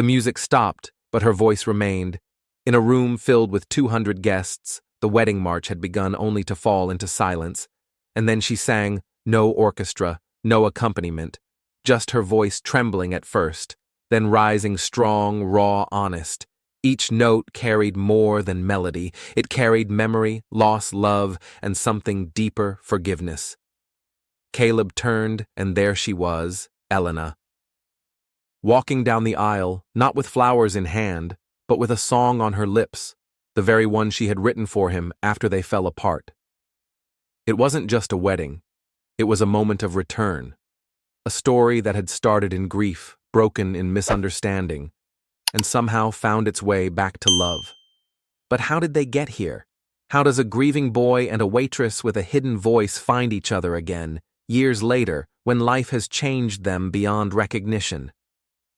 The music stopped, but her voice remained. In a room filled with 200 guests, the wedding march had begun only to fall into silence, and then she sang, no orchestra, no accompaniment, just her voice trembling at first, then rising strong, raw, honest. Each note carried more than melody. It carried memory, lost love, and something deeper, forgiveness. Caleb turned, and there she was, Elena. Walking down the aisle, not with flowers in hand, but with a song on her lips, the very one she had written for him after they fell apart. It wasn't just a wedding. It was a moment of return. A story that had started in grief, broken in misunderstanding, and somehow found its way back to love. But how did they get here? How does a grieving boy and a waitress with a hidden voice find each other again, years later, when life has changed them beyond recognition?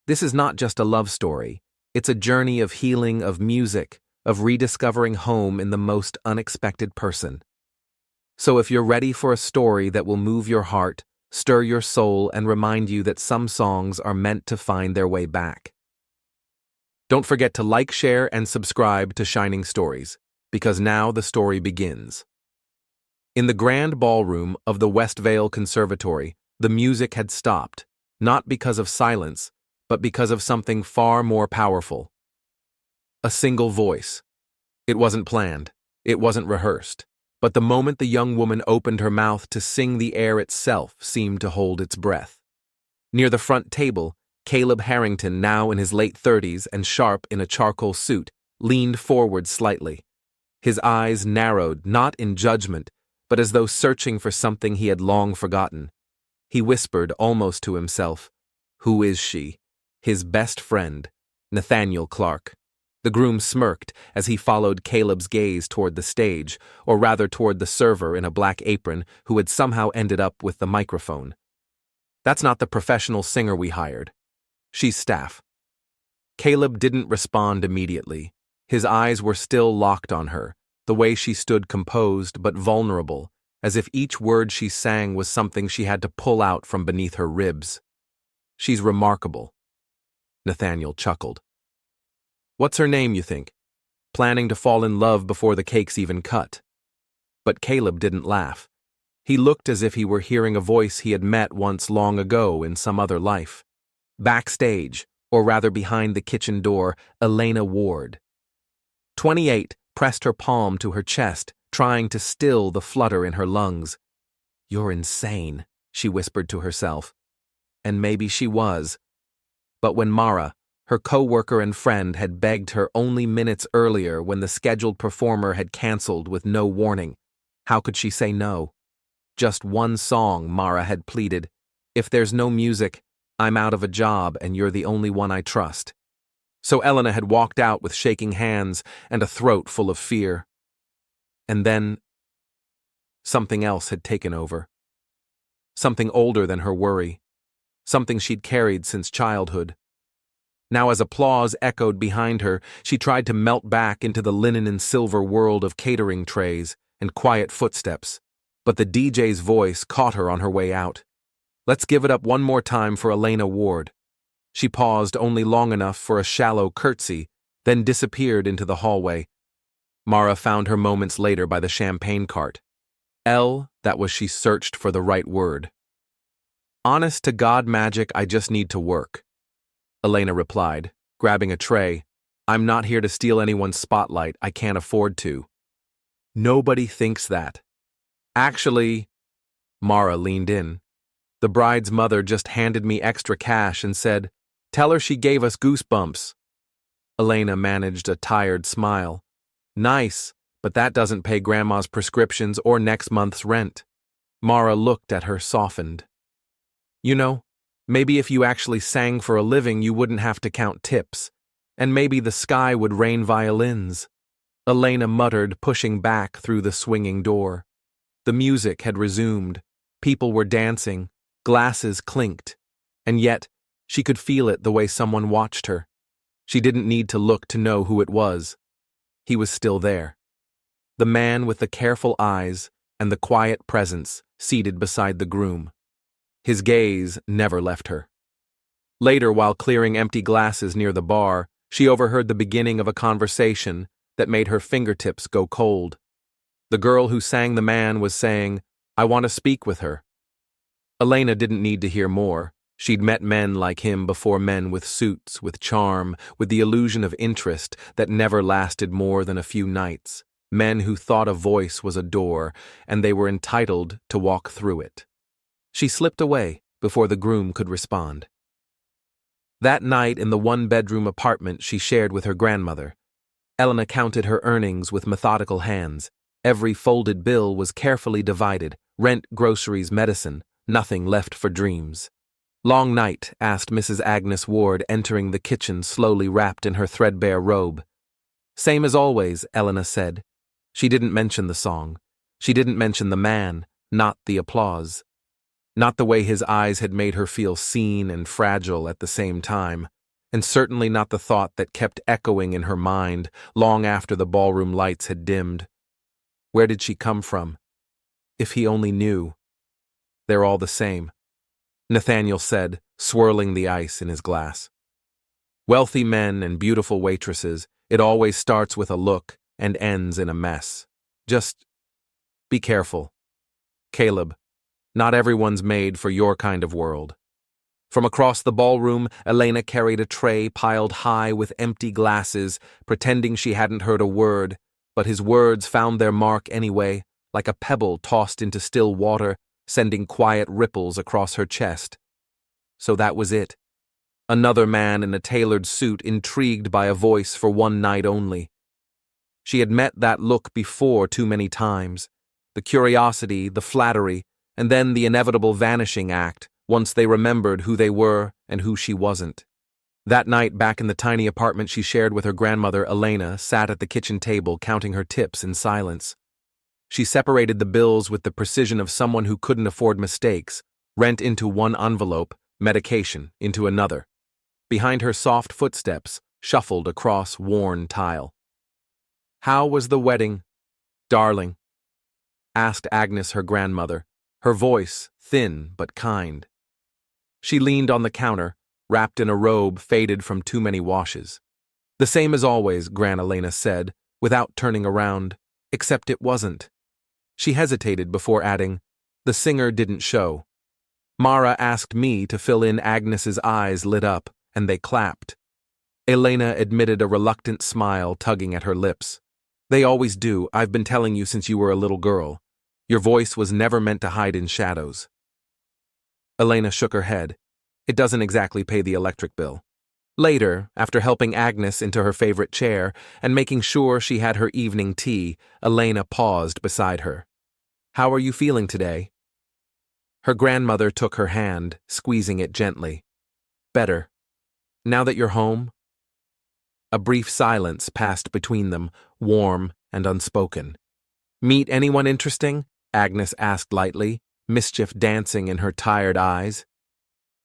This is not just a love story. It's a journey of healing, of music, of rediscovering home in the most unexpected person. So if you're ready for a story that will move your heart, stir your soul, and remind you that some songs are meant to find their way back, don't forget to like, share, and subscribe to Shining Stories, because now the story begins. In the grand ballroom of the Westvale Conservatory, the music had stopped, not because of silence, but because of something far more powerful. A single voice. It wasn't planned. It wasn't rehearsed. But the moment the young woman opened her mouth to sing, the air itself seemed to hold its breath. Near the front table, Caleb Harrington, now in his late 30s and sharp in a charcoal suit, leaned forward slightly. His eyes narrowed, not in judgment, but as though searching for something he had long forgotten. He whispered, almost to himself, "Who is she?" His best friend, Nathaniel Clark. The groom smirked as he followed Caleb's gaze toward the stage, or rather toward the server in a black apron who had somehow ended up with the microphone. "That's not the professional singer we hired. She's staff." Caleb didn't respond immediately. His eyes were still locked on her, the way she stood composed but vulnerable, as if each word she sang was something she had to pull out from beneath her ribs. "She's remarkable." Nathaniel chuckled. "What's her name, you think? Planning to fall in love before the cake's even cut?" But Caleb didn't laugh. He looked as if he were hearing a voice he had met once long ago in some other life. Backstage, or rather behind the kitchen door, Elena Ward, 28, pressed her palm to her chest, trying to still the flutter in her lungs. "You're insane," she whispered to herself. And maybe she was. But when Mara, her co-worker and friend, had begged her only minutes earlier when the scheduled performer had canceled with no warning, how could she say no? Just one song, Mara had pleaded. "If there's no music, I'm out of a job and you're the only one I trust." So Elena had walked out with shaking hands and a throat full of fear. And then something else had taken over. Something older than her worry. Something she'd carried since childhood. Now, as applause echoed behind her, she tried to melt back into the linen and silver world of catering trays and quiet footsteps, but the DJ's voice caught her on her way out. "Let's give it up one more time for Elena Ward." She paused only long enough for a shallow curtsy, then disappeared into the hallway. Mara found her moments later by the champagne cart. That was she searched for the right word. "Honest to God magic, I just need to work," Elena replied, grabbing a tray. "I'm not here to steal anyone's spotlight. I can't afford to." "Nobody thinks that." "Actually," Mara leaned in, "the bride's mother just handed me extra cash and said, 'Tell her she gave us goosebumps.'" Elena managed a tired smile. "Nice, but that doesn't pay Grandma's prescriptions or next month's rent." Mara looked at her, softened. "You know, maybe if you actually sang for a living, you wouldn't have to count tips. And maybe the sky would rain violins." Elena muttered, pushing back through the swinging door. The music had resumed. People were dancing. Glasses clinked. And yet, she could feel it the way someone watched her. She didn't need to look to know who it was. He was still there. The man with the careful eyes and the quiet presence seated beside the groom. His gaze never left her. Later, while clearing empty glasses near the bar, she overheard the beginning of a conversation that made her fingertips go cold. The girl who sang the man was saying, "I want to speak with her." Elena didn't need to hear more. She'd met men like him before, men with suits, with charm, with the illusion of interest that never lasted more than a few nights. Men who thought a voice was a door, and they were entitled to walk through it. She slipped away before the groom could respond. That night in the one-bedroom apartment she shared with her grandmother, Elena counted her earnings with methodical hands. Every folded bill was carefully divided: rent, groceries, medicine, nothing left for dreams. "Long night?" asked Mrs. Agnes Ward, entering the kitchen slowly wrapped in her threadbare robe. "Same as always," Elena said. She didn't mention the song. She didn't mention the man, not the applause. Not the way his eyes had made her feel seen and fragile at the same time, and certainly not the thought that kept echoing in her mind long after the ballroom lights had dimmed. Where did she come from? If he only knew. "They're all the same," Nathaniel said, swirling the ice in his glass. "Wealthy men and beautiful waitresses, it always starts with a look and ends in a mess. Just be careful. Caleb, not everyone's made for your kind of world." From across the ballroom, Elena carried a tray piled high with empty glasses, pretending she hadn't heard a word, but his words found their mark anyway, like a pebble tossed into still water, sending quiet ripples across her chest. So that was it. Another man in a tailored suit, intrigued by a voice for one night only. She had met that look before too many times. The curiosity, the flattery, and then the inevitable vanishing act, once they remembered who they were and who she wasn't. That night, back in the tiny apartment she shared with her grandmother, Elena sat at the kitchen table counting her tips in silence. She separated the bills with the precision of someone who couldn't afford mistakes: rent into one envelope, medication into another. Behind her, soft footsteps shuffled across worn tile. "How was the wedding, darling?" asked Agnes, her grandmother, her voice thin but kind. She leaned on the counter, wrapped in a robe faded from too many washes. "The same as always," Gran Elena said, without turning around, "except it wasn't." She hesitated before adding, "The singer didn't show. Mara asked me to fill in." Agnes's eyes lit up, and they clapped. Elena admitted, a reluctant smile tugging at her lips. "They always do. I've been telling you since you were a little girl. Your voice was never meant to hide in shadows." Elena shook her head. "It doesn't exactly pay the electric bill." Later, after helping Agnes into her favorite chair and making sure she had her evening tea, Elena paused beside her. "How are you feeling today?" Her grandmother took her hand, squeezing it gently. "Better. Now that you're home?" A brief silence passed between them, warm and unspoken. "Meet anyone interesting?" Agnes asked lightly, mischief dancing in her tired eyes.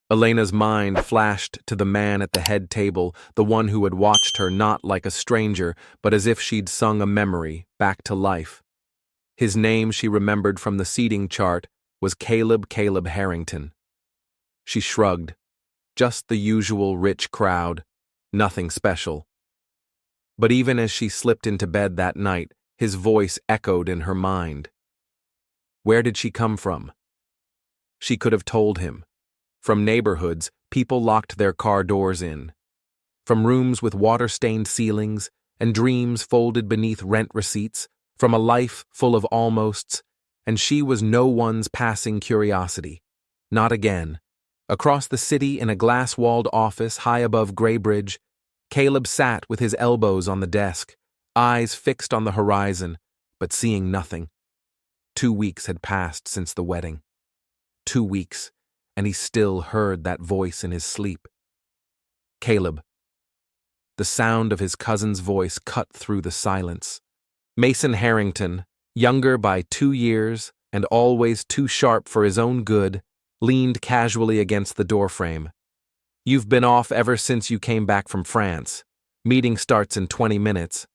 Elena's mind flashed to the man at the head table, the one who had watched her not like a stranger, but as if she'd sung a memory back to life. His name, she remembered from the seating chart, was Caleb Harrington. She shrugged. Just the usual rich crowd, nothing special. But even as she slipped into bed that night, his voice echoed in her mind. Where did she come from? She could have told him. From neighborhoods people locked their car doors in. From rooms with water-stained ceilings and dreams folded beneath rent receipts, from a life full of almosts, and she was no one's passing curiosity. Not again. Across the city in a glass-walled office high above Graybridge, Caleb sat with his elbows on the desk, eyes fixed on the horizon, but seeing nothing. 2 weeks had passed since the wedding. 2 weeks, and he still heard that voice in his sleep. Caleb. The sound of his cousin's voice cut through the silence. Mason Harrington, younger by 2 years and always too sharp for his own good, leaned casually against the doorframe. You've been off ever since you came back from France. Meeting starts in 20 minutes.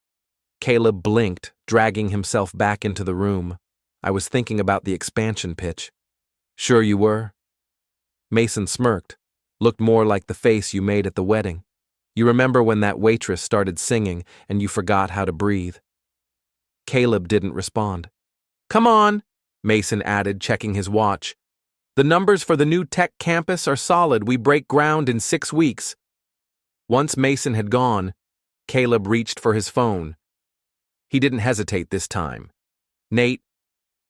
Caleb blinked, dragging himself back into the room. I was thinking about the expansion pitch. Sure you were? Mason smirked. Looked more like the face you made at the wedding. You remember when that waitress started singing and you forgot how to breathe?" Caleb didn't respond. "Come on," Mason added, checking his watch. "The numbers for the new tech campus are solid. We break ground in 6 weeks." Once Mason had gone, Caleb reached for his phone. He didn't hesitate this time. "Nate,"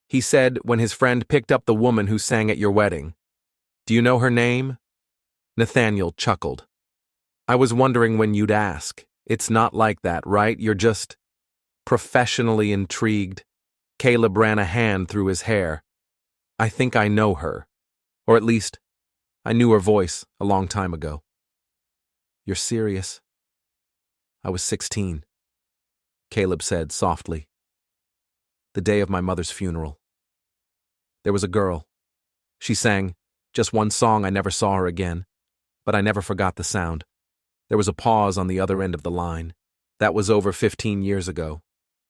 he said when his friend picked up the woman who sang at your wedding. "Do you know her name?" Nathaniel chuckled. "I was wondering when you'd ask. It's not like that, right? You're just professionally intrigued." Caleb ran a hand through his hair. "I think I know her. Or at least, I knew her voice a long time ago." "You're serious?" "I was 16, Caleb said softly. "The day of my mother's funeral. There was a girl. She sang just one song. I never saw her again, but I never forgot the sound. There was a pause on the other end of the line. That was over 15 years ago."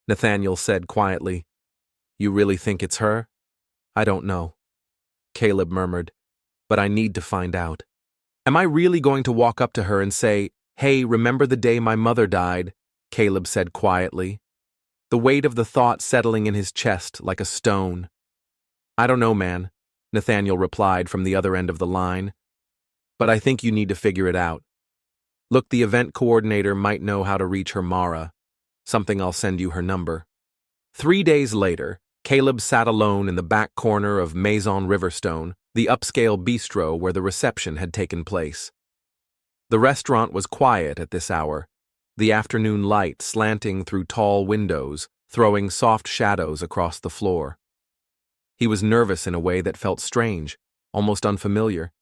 Nathaniel said quietly, "You really think it's her?" "I don't know," Caleb murmured, "but I need to find out. Am I really going to walk up to her and say, 'Hey, remember the day my mother died?'" Caleb said quietly, the weight of the thought settling in his chest like a stone. "I don't know, man," Nathaniel replied from the other end of the line, "but I think you need to figure it out. Look, the event coordinator might know how to reach her Mara. Something I'll send you her number." 3 days later, Caleb sat alone in the back corner of Maison Riverstone, the upscale bistro where the reception had taken place. The restaurant was quiet at this hour, the afternoon light slanting through tall windows, throwing soft shadows across the floor. He was nervous in a way that felt strange, almost unfamiliar.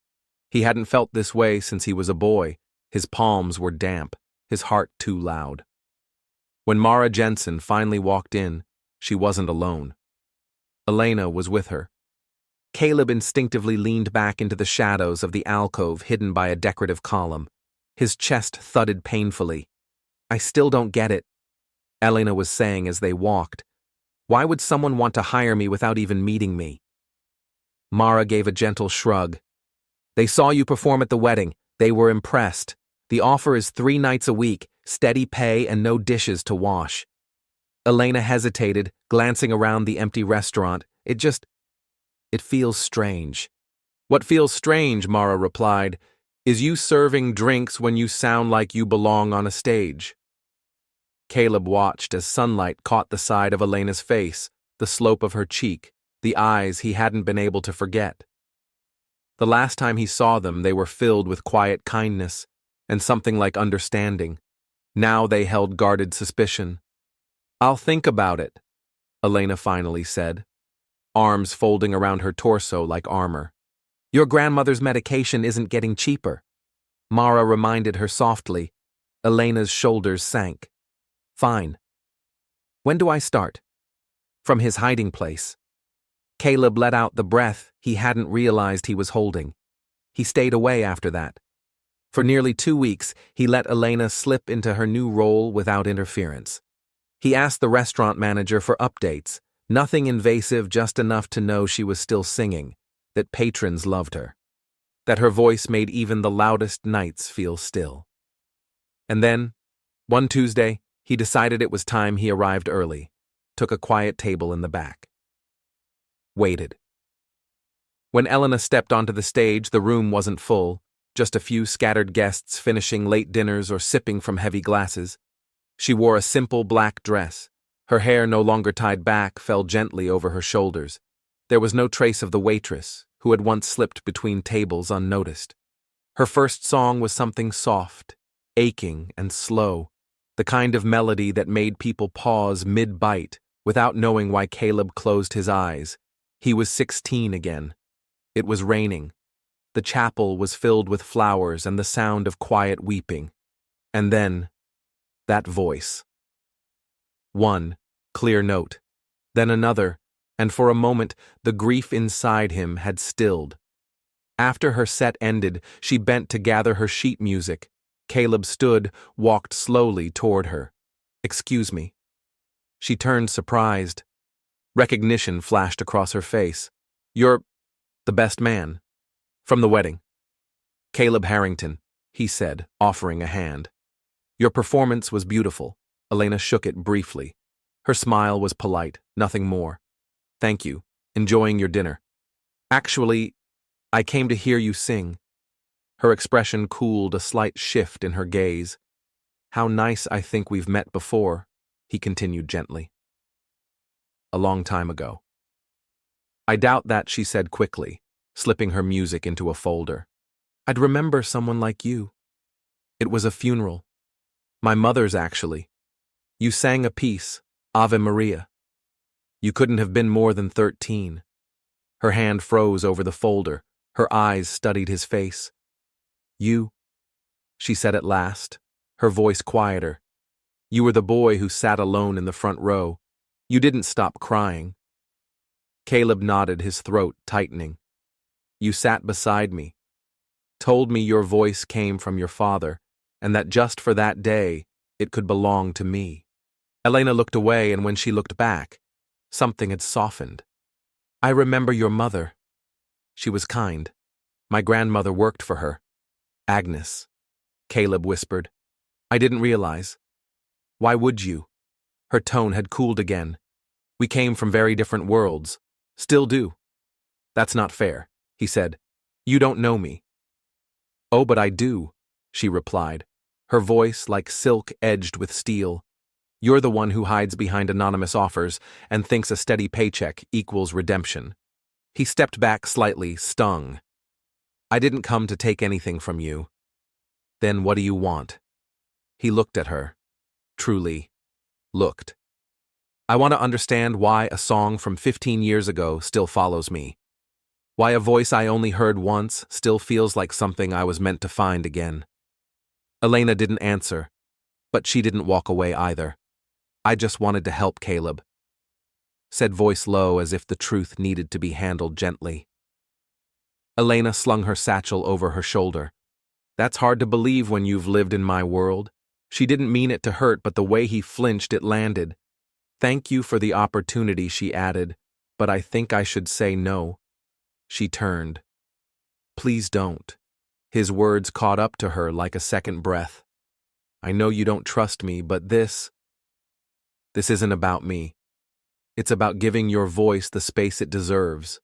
He hadn't felt this way since he was a boy. His palms were damp, his heart too loud. When Mara Jensen finally walked in, she wasn't alone. Elena was with her. Caleb instinctively leaned back into the shadows of the alcove hidden by a decorative column. His chest thudded painfully. "I still don't get it," Elena was saying as they walked. "Why would someone want to hire me without even meeting me?" Mara gave a gentle shrug. "They saw you perform at the wedding. They were impressed. The offer is 3 nights a week, steady pay and no dishes to wash." Elena hesitated, glancing around the empty restaurant. It feels strange." "What feels strange," Mara replied, "is you serving drinks when you sound like you belong on a stage." Caleb watched as sunlight caught the side of Elena's face, the slope of her cheek, the eyes he hadn't been able to forget. The last time he saw them, they were filled with quiet kindness and something like understanding. Now they held guarded suspicion. "I'll think about it," Elena finally said, arms folding around her torso like armor. "Your grandmother's medication isn't getting cheaper," Mara reminded her softly. Elena's shoulders sank. "Fine. When do I start?" From his hiding place. Caleb let out the breath he hadn't realized he was holding. He stayed away after that. For nearly 2 weeks, he let Elena slip into her new role without interference. He asked the restaurant manager for updates, nothing invasive, just enough to know she was still singing, that patrons loved her, that her voice made even the loudest nights feel still. And then, one Tuesday, he decided it was time he arrived early, took a quiet table in the back. Waited. When Elena stepped onto the stage, the room wasn't full, just a few scattered guests finishing late dinners or sipping from heavy glasses. She wore a simple black dress. Her hair, no longer tied back, fell gently over her shoulders. There was no trace of the waitress, who had once slipped between tables unnoticed. Her first song was something soft, aching and slow, the kind of melody that made people pause mid-bite without knowing why. Caleb closed his eyes. He was 16 again. It was raining. The chapel was filled with flowers and the sound of quiet weeping. And then, that voice. One clear note, then another, and for a moment the grief inside him had stilled. After her set ended, she bent to gather her sheet music. Caleb stood, walked slowly toward her. "Excuse me." She turned surprised. Recognition flashed across her face. "You're the best man from the wedding." Caleb Harrington, he said, offering a hand. Your performance was beautiful. Elena shook it briefly. Her smile was polite, nothing more. Thank you. Enjoying your dinner. Actually, I came to hear you sing. Her expression cooled, a slight shift in her gaze. How nice I think we've met before, he continued gently. A long time ago. I doubt that, she said quickly, slipping her music into a folder. I'd remember someone like you. It was a funeral. My mother's, actually. You sang a piece, Ave Maria. You couldn't have been more than 13. Her hand froze over the folder. Her eyes studied his face. You, she said at last, her voice quieter. You were the boy who sat alone in the front row. You didn't stop crying. Caleb nodded, his throat tightening. You sat beside me. Told me your voice came from your father, and that just for that day, it could belong to me. Elena looked away, and when she looked back, something had softened. I remember your mother. She was kind. My grandmother worked for her. Agnes, Caleb whispered. I didn't realize. Why would you? Her tone had cooled again. We came from very different worlds. Still do. That's not fair, he said. You don't know me. Oh, but I do, she replied, her voice like silk edged with steel. You're the one who hides behind anonymous offers and thinks a steady paycheck equals redemption. He stepped back slightly, stung. I didn't come to take anything from you. Then what do you want? He looked at her. Truly, looked. I want to understand why a song from 15 years ago still follows me. Why a voice I only heard once still feels like something I was meant to find again. Elena didn't answer, but she didn't walk away either. I just wanted to help Caleb. Said voice low, as if the truth needed to be handled gently. Elena slung her satchel over her shoulder. That's hard to believe when you've lived in my world. She didn't mean it to hurt, but the way he flinched, it landed. Thank you for the opportunity, she added, but I think I should say no. She turned. Please don't. His words caught up to her like a second breath. I know you don't trust me, but this isn't about me. It's about giving your voice the space it deserves.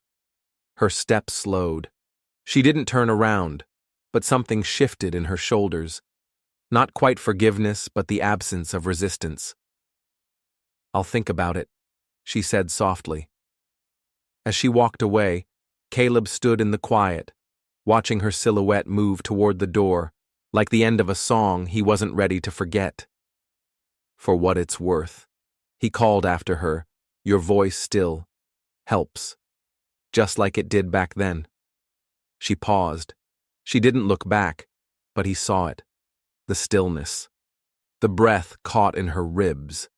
Her steps slowed. She didn't turn around, but something shifted in her shoulders. Not quite forgiveness, but the absence of resistance. I'll think about it, she said softly. As she walked away, Caleb stood in the quiet, watching her silhouette move toward the door, like the end of a song he wasn't ready to forget. For what it's worth, he called after her, your voice still helps, just like it did back then. She paused. She didn't look back, but he saw it. The stillness. The breath caught in her ribs.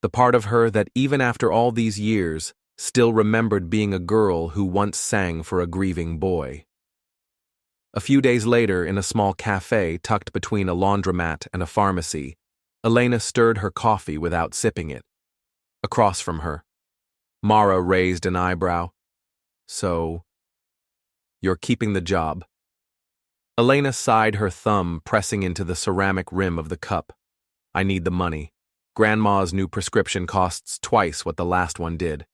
The part of her that even after all these years still remembered being a girl who once sang for a grieving boy. A few days later, in a small cafe tucked between a laundromat and a pharmacy, Elena stirred her coffee without sipping it. Across from her, Mara raised an eyebrow. So, you're keeping the job. Elena sighed, her thumb pressing into the ceramic rim of the cup. I need the money. Grandma's new prescription costs twice what the last one did.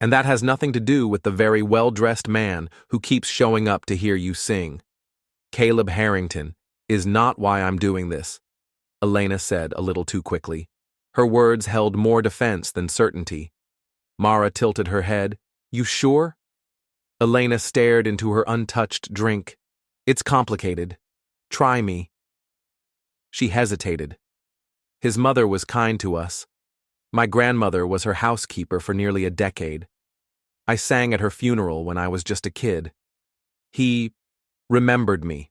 And that has nothing to do with the very well-dressed man who keeps showing up to hear you sing. Caleb Harrington is not why I'm doing this, Elena said a little too quickly. Her words held more defense than certainty. Mara tilted her head. You sure? Elena stared into her untouched drink. It's complicated. Try me. She hesitated. His mother was kind to us. My grandmother was her housekeeper for nearly a decade. I sang at her funeral when I was just a kid. He remembered me.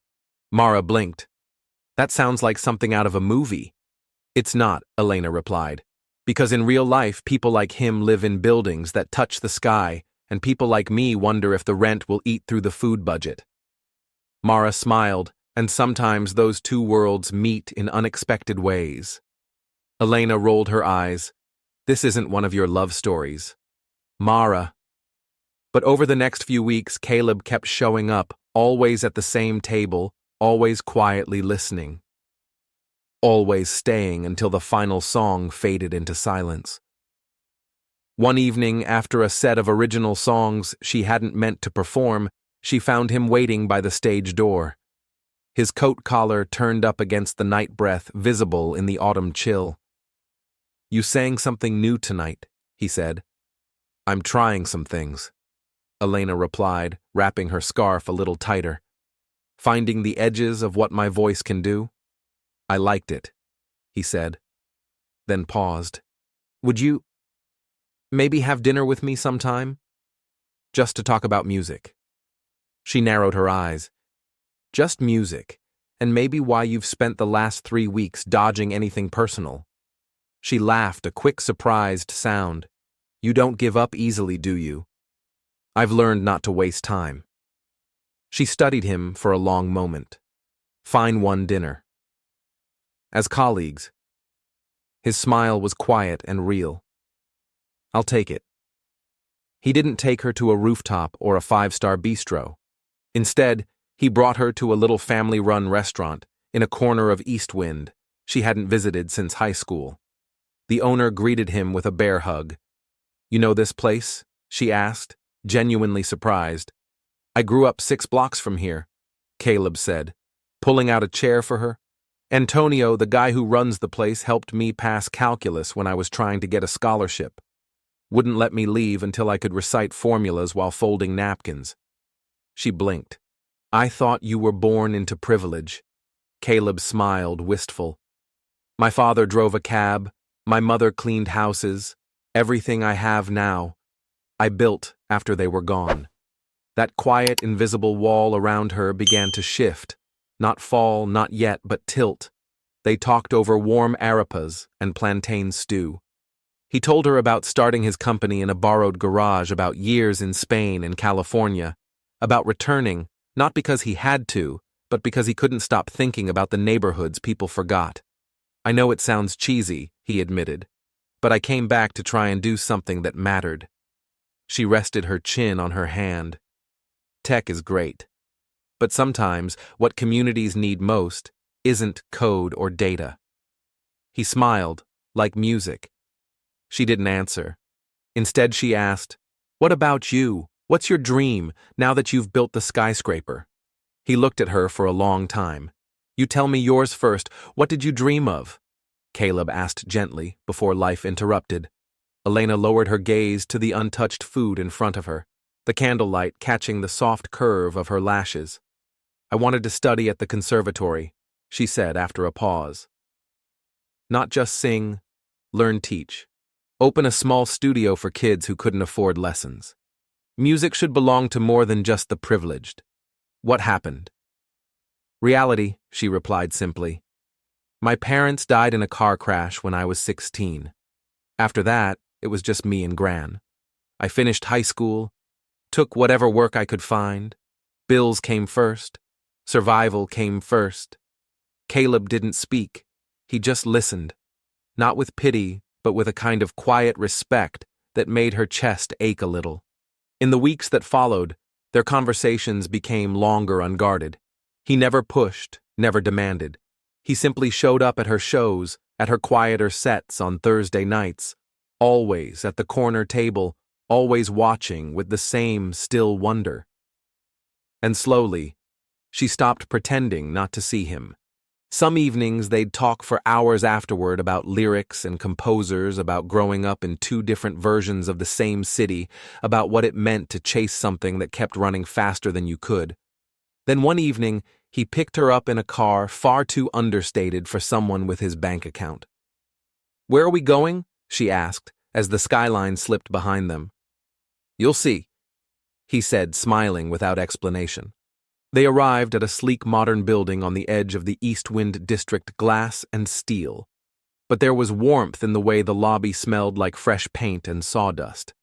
Mara blinked. That sounds like something out of a movie. It's not, Elena replied, because in real life people like him live in buildings that touch the sky, and people like me wonder if the rent will eat through the food budget. Mara smiled, and sometimes those two worlds meet in unexpected ways. Elena rolled her eyes. This isn't one of your love stories. Mara. But over the next few weeks, Caleb kept showing up, always at the same table, always quietly listening, always staying until the final song faded into silence. One evening, after a set of original songs she hadn't meant to perform, she found him waiting by the stage door. His coat collar turned up against the night breath visible in the autumn chill. "You sang something new tonight," he said. "I'm trying some things," Elena replied, wrapping her scarf a little tighter. "Finding the edges of what my voice can do." "I liked it," he said, then paused. "Would you maybe have dinner with me sometime? Just to talk about music." She narrowed her eyes. "Just music, and maybe why you've spent the last 3 weeks dodging anything personal." She laughed, a quick, surprised sound. "You don't give up easily, do you?" "I've learned not to waste time." She studied him for a long moment. "Fine one dinner." "As colleagues." His smile was quiet and real. "I'll take it." He didn't take her to a rooftop or a 5-star bistro. Instead, he brought her to a little family-run restaurant in a corner of Eastwind she hadn't visited since high school. The owner greeted him with a bear hug. "You know this place?" she asked, genuinely surprised. "I grew up 6 blocks from here," Caleb said, pulling out a chair for her. "Antonio, the guy who runs the place, helped me pass calculus when I was trying to get a scholarship. Wouldn't let me leave until I could recite formulas while folding napkins." She blinked. "I thought you were born into privilege." Caleb smiled, wistful. "My father drove a cab. My mother cleaned houses. Everything I have now, I built after they were gone." That quiet, invisible wall around her began to shift. Not fall, not yet, but tilt. They talked over warm arepas and plantain stew. He told her about starting his company in a borrowed garage, about years in Spain and California, about returning, not because he had to, but because he couldn't stop thinking about the neighborhoods people forgot. "I know it sounds cheesy," he admitted, "but I came back to try and do something that mattered." She rested her chin on her hand. "Tech is great. But sometimes what communities need most isn't code or data." He smiled, like music. She didn't answer. Instead, she asked, "What about you? What's your dream now that you've built the skyscraper?" He looked at her for a long time. "You tell me yours first. What did you dream of?" Caleb asked gently, before life interrupted. Elena lowered her gaze to the untouched food in front of her, the candlelight catching the soft curve of her lashes. "I wanted to study at the conservatory," she said after a pause. "Not just sing, learn, teach. Open a small studio for kids who couldn't afford lessons. Music should belong to more than just the privileged." "What happened?" "Reality," she replied simply. "My parents died in a car crash when I was 16. After that, it was just me and Gran. I finished high school, took whatever work I could find. Bills came first. Survival came first." Caleb didn't speak. He just listened, not with pity, but with a kind of quiet respect that made her chest ache a little. In the weeks that followed, their conversations became longer, unguarded. He never pushed, never demanded. He simply showed up at her shows, at her quieter sets on Thursday nights, always at the corner table, always watching with the same still wonder. And slowly, she stopped pretending not to see him. Some evenings they'd talk for hours afterward about lyrics and composers, about growing up in 2 different versions of the same city, about what it meant to chase something that kept running faster than you could. Then one evening, he picked her up in a car far too understated for someone with his bank account. "Where are we going?" she asked, as the skyline slipped behind them. "You'll see," he said, smiling without explanation. They arrived at a sleek modern building on the edge of the Eastwind district, glass and steel. But there was warmth in the way the lobby smelled like fresh paint and sawdust.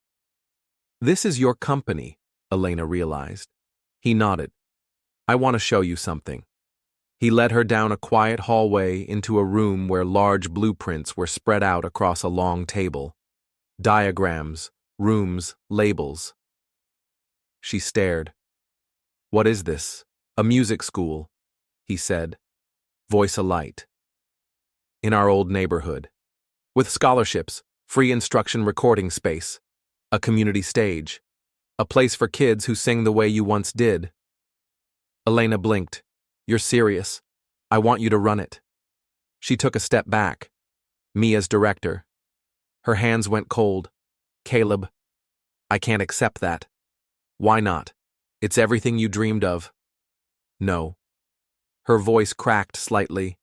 "This is your company," Elena realized. He nodded. "I want to show you something." He led her down a quiet hallway into a room where large blueprints were spread out across a long table. Diagrams, rooms, labels. She stared. "What is this?" "A music school," he said, voice alight. In our old neighborhood. With scholarships, free instruction recording space, a community stage, a place for kids who sing the way you once did. Elena blinked. You're serious. I want you to run it. She took a step back. Me as director. Her hands went cold. Caleb, I can't accept that. Why not? It's everything you dreamed of. No. Her voice cracked slightly.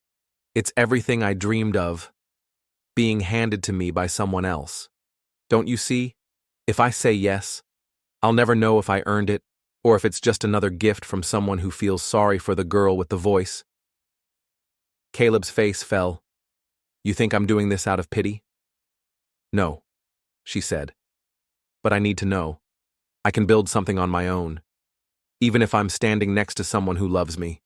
It's everything I dreamed of. Being handed to me by someone else. Don't you see? If I say yes, I'll never know if I earned it, or if it's just another gift from someone who feels sorry for the girl with the voice. Caleb's face fell. You think I'm doing this out of pity? No, she said. But I need to know. I can build something on my own, even if I'm standing next to someone who loves me.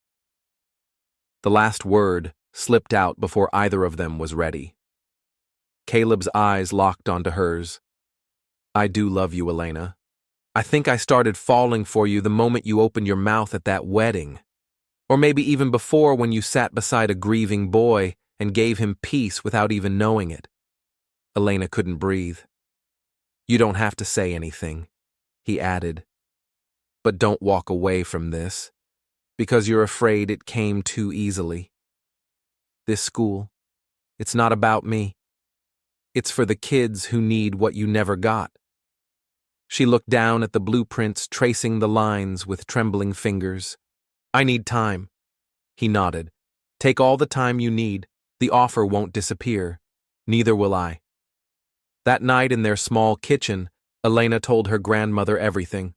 The last word slipped out before either of them was ready. Caleb's eyes locked onto hers. I do love you, Elena. I think I started falling for you the moment you opened your mouth at that wedding. Or maybe even before, when you sat beside a grieving boy and gave him peace without even knowing it. Elena couldn't breathe. You don't have to say anything, he added. But don't walk away from this, because you're afraid it came too easily. This school, it's not about me. It's for the kids who need what you never got. She looked down at the blueprints, tracing the lines with trembling fingers. I need time. He nodded. Take all the time you need. The offer won't disappear. Neither will I. That night in their small kitchen, Elena told her grandmother everything.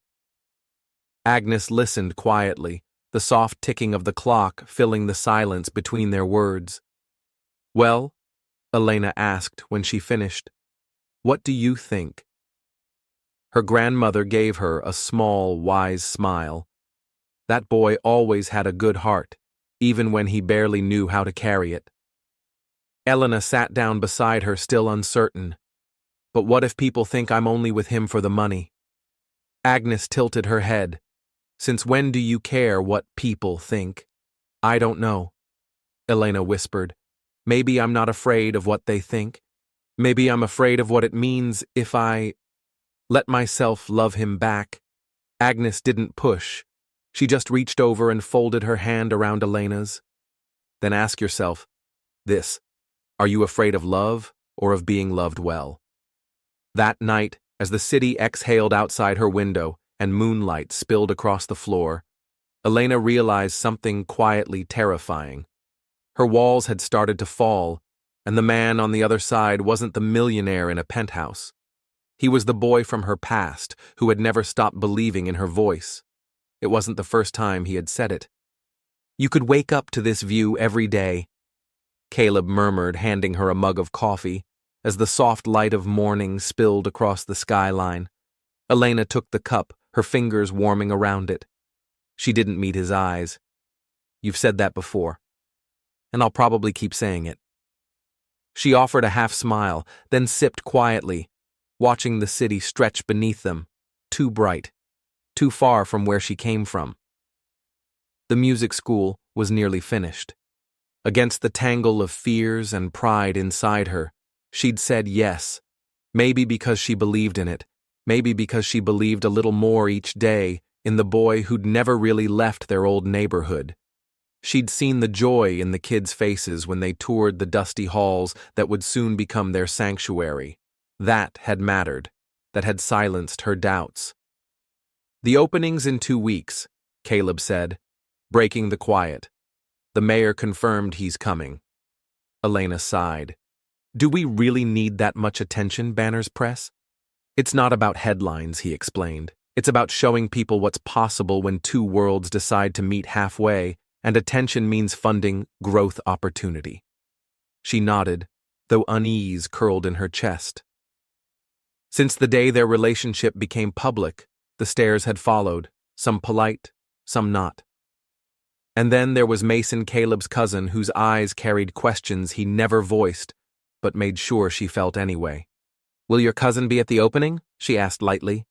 Agnes listened quietly, the soft ticking of the clock filling the silence between their words. Well, Elena asked when she finished, what do you think? Her grandmother gave her a small, wise smile. That boy always had a good heart, even when he barely knew how to carry it. Elena sat down beside her, still uncertain. But what if people think I'm only with him for the money? Agnes tilted her head. Since when do you care what people think? I don't know, Elena whispered. Maybe I'm not afraid of what they think. Maybe I'm afraid of what it means if I let myself love him back. Agnes didn't push. She just reached over and folded her hand around Elena's. Then ask yourself this: are you afraid of love or of being loved well? That night, as the city exhaled outside her window and moonlight spilled across the floor, Elena realized something quietly terrifying. Her walls had started to fall, and the man on the other side wasn't the millionaire in a penthouse. He was the boy from her past who had never stopped believing in her voice. It wasn't the first time he had said it. You could wake up to this view every day, Caleb murmured, handing her a mug of coffee, as the soft light of morning spilled across the skyline. Elena took the cup, her fingers warming around it. She didn't meet his eyes. You've said that before, and I'll probably keep saying it. She offered a half smile, then sipped quietly, watching the city stretch beneath them, too bright, too far from where she came from. The music school was nearly finished. Against the tangle of fears and pride inside her, she'd said yes, maybe because she believed in it, maybe because she believed a little more each day in the boy who'd never really left their old neighborhood. She'd seen the joy in the kids' faces when they toured the dusty halls that would soon become their sanctuary. That had mattered, that had silenced her doubts. The opening's in 2 weeks, Caleb said, breaking the quiet. The mayor confirmed he's coming. Elena sighed. Do we really need that much attention, Banner's press? It's not about headlines, he explained. It's about showing people what's possible when two worlds decide to meet halfway, and attention means funding growth opportunity. She nodded, though unease curled in her chest. Since the day their relationship became public, the stares had followed, some polite, some not. And then there was Mason, Caleb's cousin, whose eyes carried questions he never voiced, but made sure she felt anyway. Will your cousin be at the opening? She asked lightly.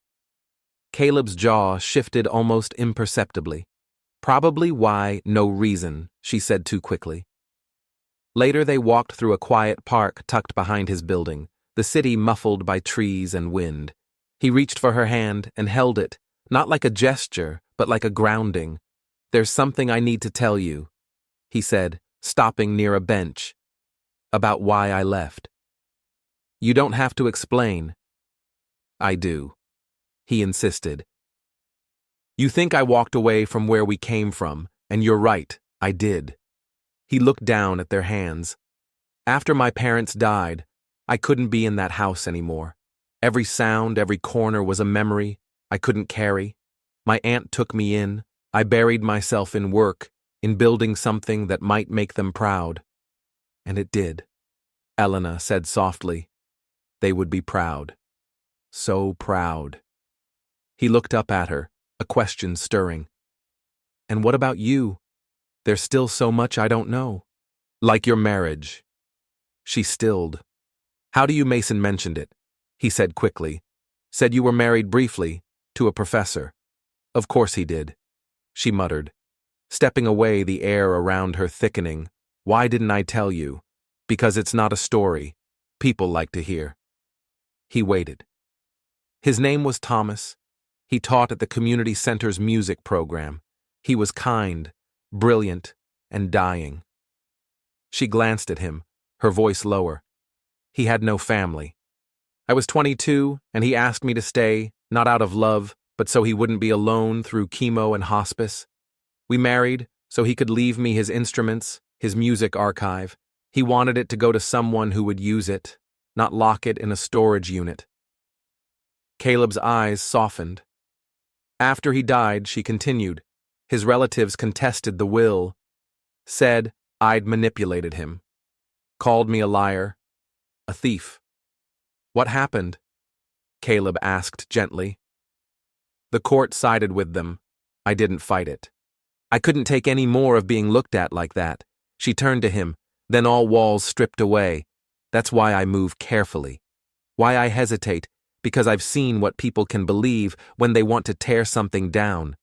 Caleb's jaw shifted almost imperceptibly. Probably why, no reason, she said too quickly. Later they walked through a quiet park tucked behind his building, the city muffled by trees and wind. He reached for her hand and held it, not like a gesture, but like a grounding. "There's something I need to tell you," he said, stopping near a bench. "About why I left." "You don't have to explain." "I do," he insisted. "You think I walked away from where we came from, and you're right, I did." He looked down at their hands. "After my parents died, I couldn't be in that house anymore. Every sound, every corner was a memory I couldn't carry. My aunt took me in. I buried myself in work, in building something that might make them proud. And it did," Elena said softly. "They would be proud. So proud." He looked up at her, a question stirring. "And what about you? There's still so much I don't know." "Like your marriage." She stilled. "How do you Mason mentioned it?" He said quickly. "Said you were married briefly, to a professor." "Of course he did," she muttered. Stepping away, the air around her thickening. "Why didn't I tell you? Because it's not a story people like to hear." He waited. His name was Thomas. He taught at the community center's music program. He was kind, brilliant, and dying. She glanced at him, her voice lower. He had no family. "I was 22, and he asked me to stay, not out of love, but so he wouldn't be alone through chemo and hospice. We married, so he could leave me his instruments, his music archive. He wanted it to go to someone who would use it, not lock it in a storage unit." Caleb's eyes softened. "After he died," she continued, "his relatives contested the will. Said I'd manipulated him. Called me a liar, a thief." "What happened?" Caleb asked gently. "The court sided with them. I didn't fight it. I couldn't take any more of being looked at like that." She turned to him, "Then all walls stripped away. That's why I move carefully. Why I hesitate, because I've seen what people can believe when they want to tear something down."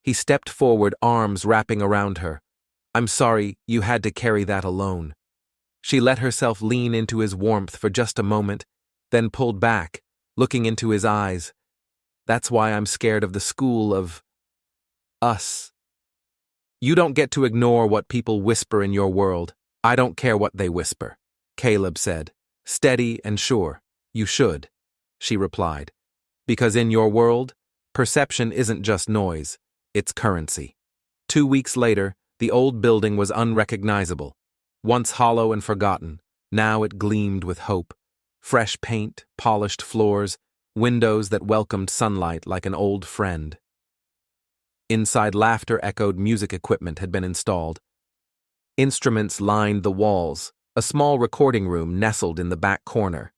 He stepped forward, arms wrapping around her. "I'm sorry you had to carry that alone." She let herself lean into his warmth for just a moment, then pulled back, looking into his eyes. "That's why I'm scared of the school of us. You don't get to ignore what people whisper in your world. I don't care what they whisper," Caleb said, steady and sure. "You should," she replied, "because in your world, perception isn't just noise, it's currency." 2 weeks later, the old building was unrecognizable. Once hollow and forgotten, now it gleamed with hope. Fresh paint, polished floors, windows that welcomed sunlight like an old friend. Inside, laughter-echoed music equipment had been installed. Instruments lined the walls, a small recording room nestled in the back corner.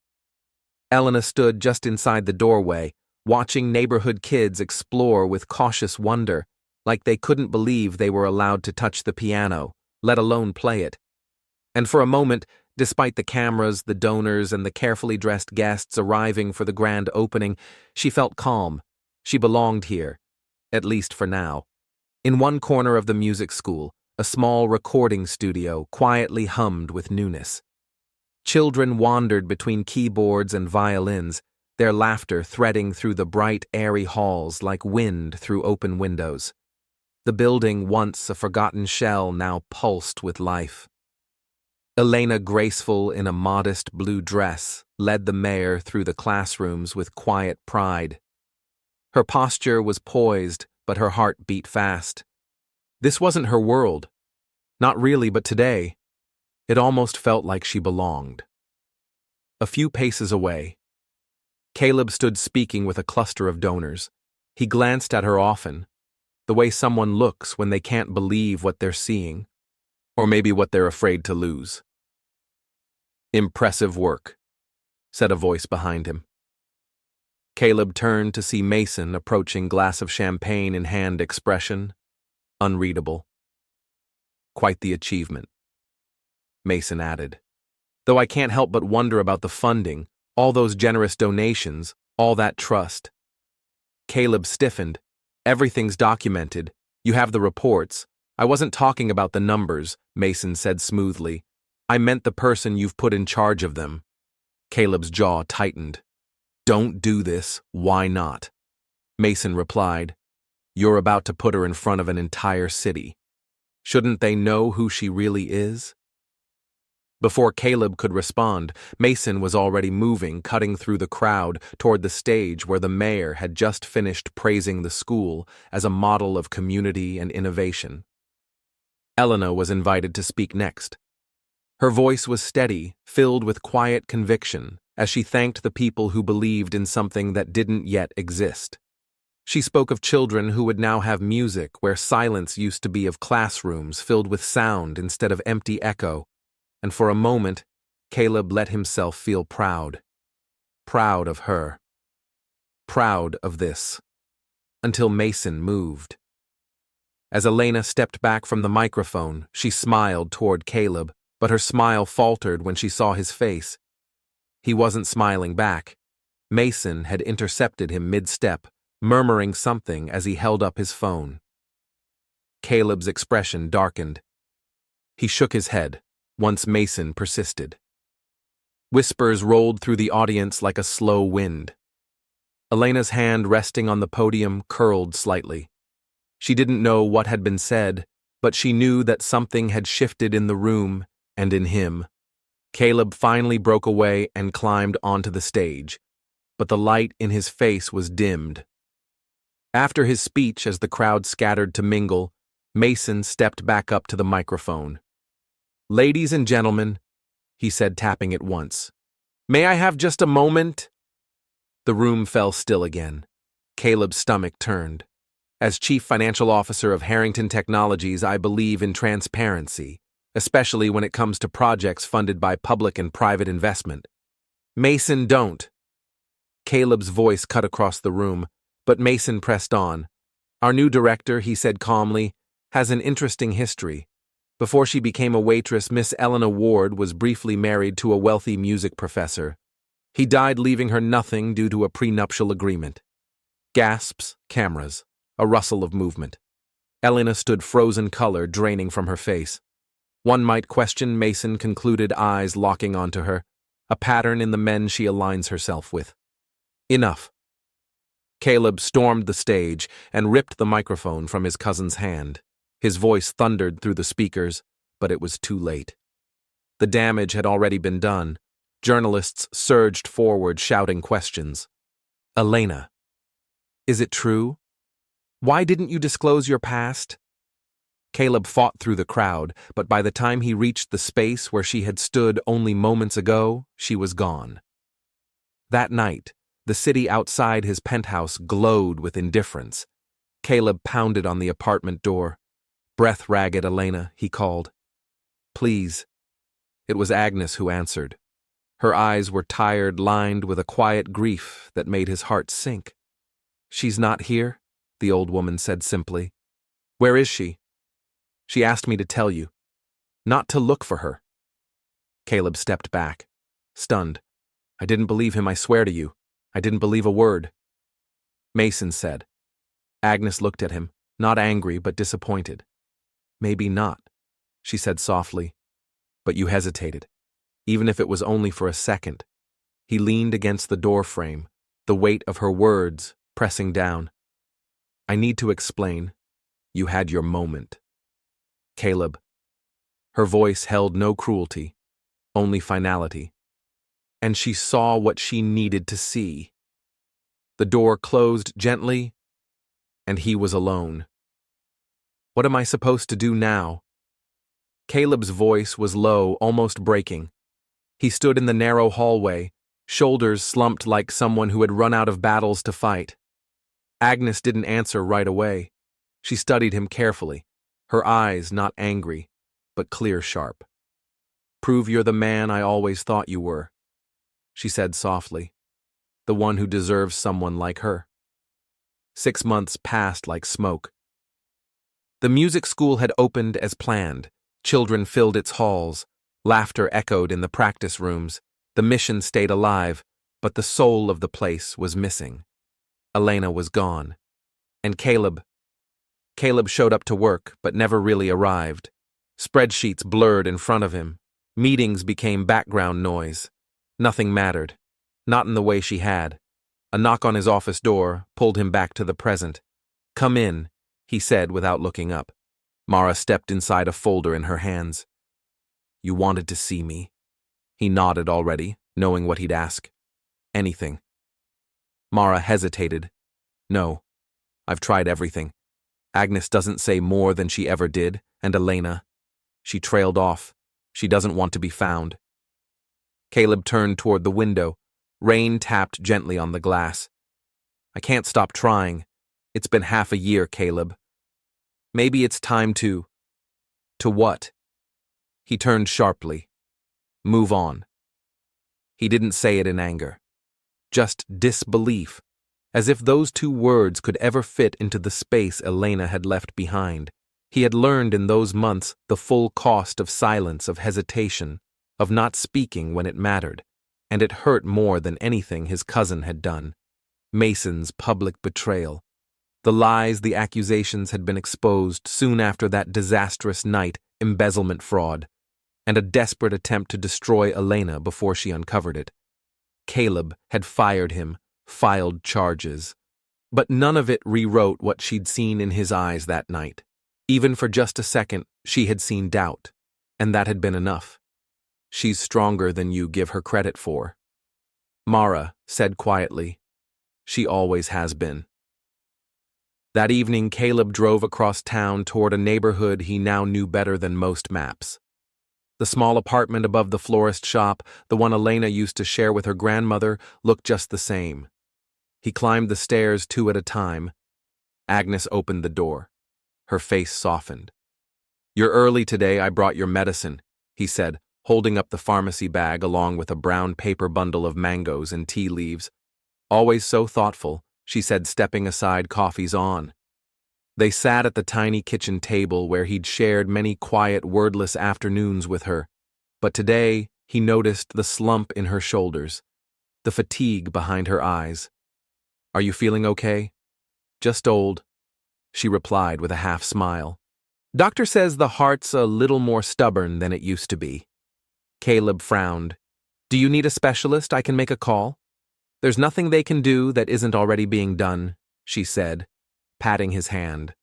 Elena stood just inside the doorway, watching neighborhood kids explore with cautious wonder, like they couldn't believe they were allowed to touch the piano, let alone play it. And for a moment, despite the cameras, the donors, and the carefully dressed guests arriving for the grand opening, she felt calm. She belonged here, at least for now. In one corner of the music school, a small recording studio quietly hummed with newness. Children wandered between keyboards and violins, their laughter threading through the bright, airy halls like wind through open windows. The building, once a forgotten shell, now pulsed with life. Elena, graceful in a modest blue dress, led the mayor through the classrooms with quiet pride. Her posture was poised, but her heart beat fast. This wasn't her world. Not really, but today, it almost felt like she belonged. A few paces away, Caleb stood speaking with a cluster of donors. He glanced at her often, the way someone looks when they can't believe what they're seeing, or maybe what they're afraid to lose. "Impressive work," said a voice behind him. Caleb turned to see Mason approaching, glass of champagne in hand, expression unreadable. "Quite the achievement," Mason added. "Though I can't help but wonder about the funding, all those generous donations, all that trust." Caleb stiffened. "Everything's documented. You have the reports. I wasn't talking about the numbers, Mason said smoothly. I meant the person you've put in charge of them. Caleb's jaw tightened. Don't do this. Why not? Mason replied. You're about to put her in front of an entire city. Shouldn't they know who she really is? Before Caleb could respond, Mason was already moving, cutting through the crowd toward the stage where the mayor had just finished praising the school as a model of community and innovation. Elena was invited to speak next. Her voice was steady, filled with quiet conviction, as she thanked the people who believed in something that didn't yet exist. She spoke of children who would now have music where silence used to be, of classrooms filled with sound instead of empty echo, and for a moment, Caleb let himself feel proud. Proud of her. Proud of this. Until Mason moved. As Elena stepped back from the microphone, she smiled toward Caleb, but her smile faltered when she saw his face. He wasn't smiling back. Mason had intercepted him mid-step, murmuring something as he held up his phone. Caleb's expression darkened. He shook his head, once Mason persisted. Whispers rolled through the audience like a slow wind. Elena's hand resting on the podium curled slightly. She didn't know what had been said, but she knew that something had shifted in the room and in him. Caleb finally broke away and climbed onto the stage, but the light in his face was dimmed. After his speech, as the crowd scattered to mingle, Mason stepped back up to the microphone. Ladies and gentlemen, he said, tapping it once. May I have just a moment? The room fell still again. Caleb's stomach turned. As Chief Financial Officer of Harrington Technologies, I believe in transparency, especially when it comes to projects funded by public and private investment. Mason, don't. Caleb's voice cut across the room, but Mason pressed on. Our new director, he said calmly, has an interesting history. Before she became a waitress, Miss Elena Ward was briefly married to a wealthy music professor. He died leaving her nothing due to a prenuptial agreement. Gasps, cameras, a rustle of movement. Elena stood frozen color draining from her face. One might question, Mason concluded, eyes locking onto her, a pattern in the men she aligns herself with. Enough. Caleb stormed the stage and ripped the microphone from his cousin's hand. His voice thundered through the speakers, but it was too late. The damage had already been done. Journalists surged forward, shouting questions. Elena. Is it true? Why didn't you disclose your past? Caleb fought through the crowd, but by the time he reached the space where she had stood only moments ago, she was gone. That night, the city outside his penthouse glowed with indifference. Caleb pounded on the apartment door. Breath-ragged Elena, he called. Please. It was Agnes who answered. Her eyes were tired, lined with a quiet grief that made his heart sink. She's not here, the old woman said simply. Where is she? She asked me to tell you. Not to look for her. Caleb stepped back, stunned. I didn't believe him, I swear to you. I didn't believe a word. Mason said. Agnes looked at him, not angry but disappointed. Maybe not, she said softly. But you hesitated, even if it was only for a second. He leaned against the door frame, the weight of her words pressing down. I need to explain. You had your moment. Caleb. Her voice held no cruelty, only finality. And she saw what she needed to see. The door closed gently, and he was alone. What am I supposed to do now? Caleb's voice was low, almost breaking. He stood in the narrow hallway, shoulders slumped like someone who had run out of battles to fight. Agnes didn't answer right away. She studied him carefully, her eyes not angry, but clear sharp. Prove you're the man I always thought you were, she said softly, the one who deserves someone like her. 6 months passed like smoke. The music school had opened as planned. Children filled its halls. Laughter echoed in the practice rooms. The mission stayed alive, but the soul of the place was missing. Elena was gone. And Caleb, Caleb showed up to work, but never really arrived. Spreadsheets blurred in front of him. Meetings became background noise. Nothing mattered. Not in the way she had. A knock on his office door pulled him back to the present. "Come in," he said without looking up. Mara stepped inside a folder in her hands. "You wanted to see me?" He nodded already, knowing what he'd ask. "Anything." Mara hesitated. "No. I've tried everything. Agnes doesn't say more than she ever did, and Elena. She trailed off. She doesn't want to be found." Caleb turned toward the window. Rain tapped gently on the glass. "I can't stop trying. It's been half a year, Caleb. Maybe it's time to..." "To what?" He turned sharply. "Move on." He didn't say it in anger. Just disbelief, as if those two words could ever fit into the space Elena had left behind. He had learned in those months the full cost of silence, of hesitation, of not speaking when it mattered, and it hurt more than anything his cousin had done. Mason's public betrayal. The lies, the accusations had been exposed soon after that disastrous night, embezzlement fraud, and a desperate attempt to destroy Elena before she uncovered it. Caleb had fired him, filed charges. But none of it rewrote what she'd seen in his eyes that night. Even for just a second, she had seen doubt, and that had been enough. "She's stronger than you give her credit for," Mara said quietly. "She always has been." That evening, Caleb drove across town toward a neighborhood he now knew better than most maps. The small apartment above the florist shop, the one Elena used to share with her grandmother, looked just the same. He climbed the stairs 2 at a time. Agnes opened the door. Her face softened. "You're early today. I brought your medicine," he said, holding up the pharmacy bag along with a brown paper bundle of mangoes and tea leaves. "Always so thoughtful," she said, stepping aside. "Coffee's on." They sat at the tiny kitchen table where he'd shared many quiet, wordless afternoons with her. But today, he noticed the slump in her shoulders, the fatigue behind her eyes. "Are you feeling okay?" "Just old," she replied with a half-smile. "Doctor says the heart's a little more stubborn than it used to be." Caleb frowned. "Do you need a specialist? I can make a call." "There's nothing they can do that isn't already being done," she said, patting his hand.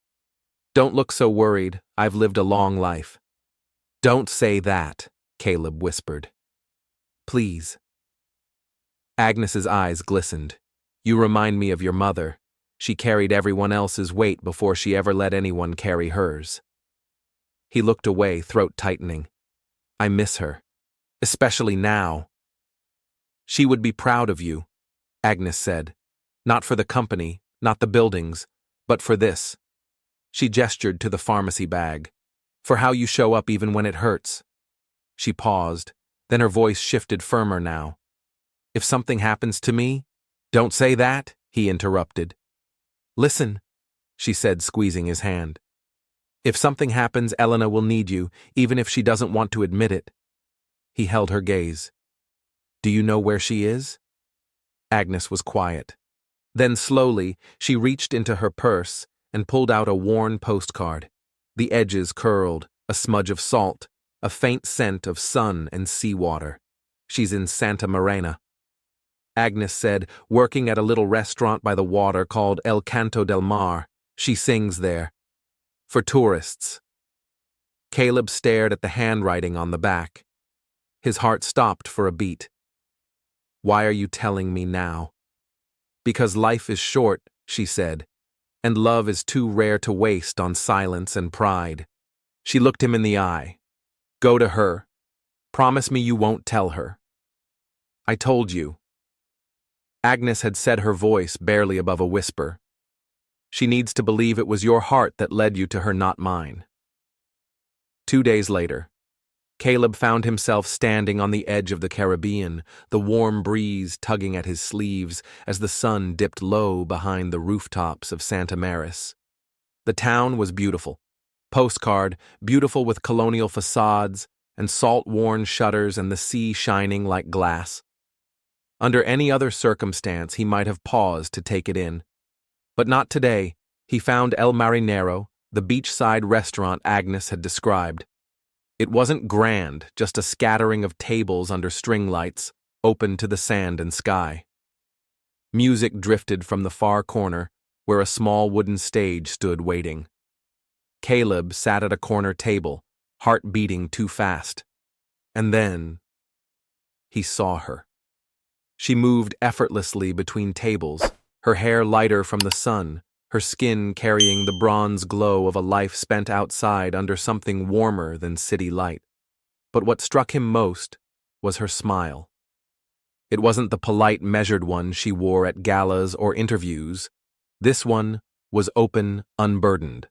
"Don't look so worried. I've lived a long life." "Don't say that," Caleb whispered. "Please." Agnes's eyes glistened. "You remind me of your mother. She carried everyone else's weight before she ever let anyone carry hers." He looked away, throat tightening. "I miss her. Especially now." "She would be proud of you," Agnes said. "Not for the company, not the buildings, but for this." She gestured to the pharmacy bag. "For how you show up even when it hurts." She paused, then her voice shifted firmer now. "If something happens to me..." "Don't say that," he interrupted. "Listen," she said, squeezing his hand. "If something happens, Elena will need you, even if she doesn't want to admit it." He held her gaze. "Do you know where she is?" Agnes was quiet. Then slowly, she reached into her purse and pulled out a worn postcard. The edges curled, a smudge of salt, a faint scent of sun and seawater. "She's in Santa Marina," Agnes said, "working at a little restaurant by the water called El Canto del Mar. She sings there. For tourists." Caleb stared at the handwriting on the back. His heart stopped for a beat. "Why are you telling me now?" "Because life is short," she said, "and love is too rare to waste on silence and pride." She looked him in the eye. "Go to her. Promise me you won't tell her." "I told you." Agnes had said, her voice barely above a whisper. "She needs to believe it was your heart that led you to her, not mine." 2 days later, Caleb found himself standing on the edge of the Caribbean, the warm breeze tugging at his sleeves as the sun dipped low behind the rooftops of Santa Maris. The town was beautiful. Postcard, beautiful with colonial facades and salt-worn shutters and the sea shining like glass. Under any other circumstance, he might have paused to take it in. But not today. He found El Marinero, the beachside restaurant Agnes had described. It wasn't grand, just a scattering of tables under string lights, open to the sand and sky. Music drifted from the far corner, where a small wooden stage stood waiting. Caleb sat at a corner table, heart beating too fast. And then he saw her. She moved effortlessly between tables, her hair lighter from the sun, her skin carrying the bronze glow of a life spent outside under something warmer than city light. But what struck him most was her smile. It wasn't the polite, measured one she wore at galas or interviews. This one was open, unburdened.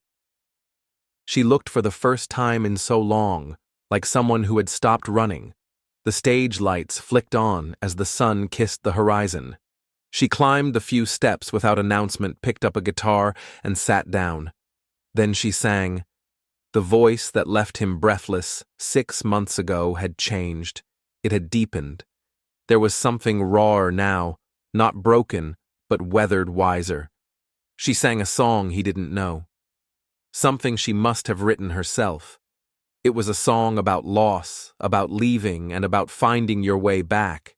She looked for the first time in so long, like someone who had stopped running. The stage lights flicked on as the sun kissed the horizon. She climbed the few steps without announcement, picked up a guitar, and sat down. Then she sang. The voice that left him breathless 6 months ago had changed. It had deepened. There was something rawer now, not broken, but weathered wiser. She sang a song he didn't know. Something she must have written herself. It was a song about loss, about leaving, and about finding your way back,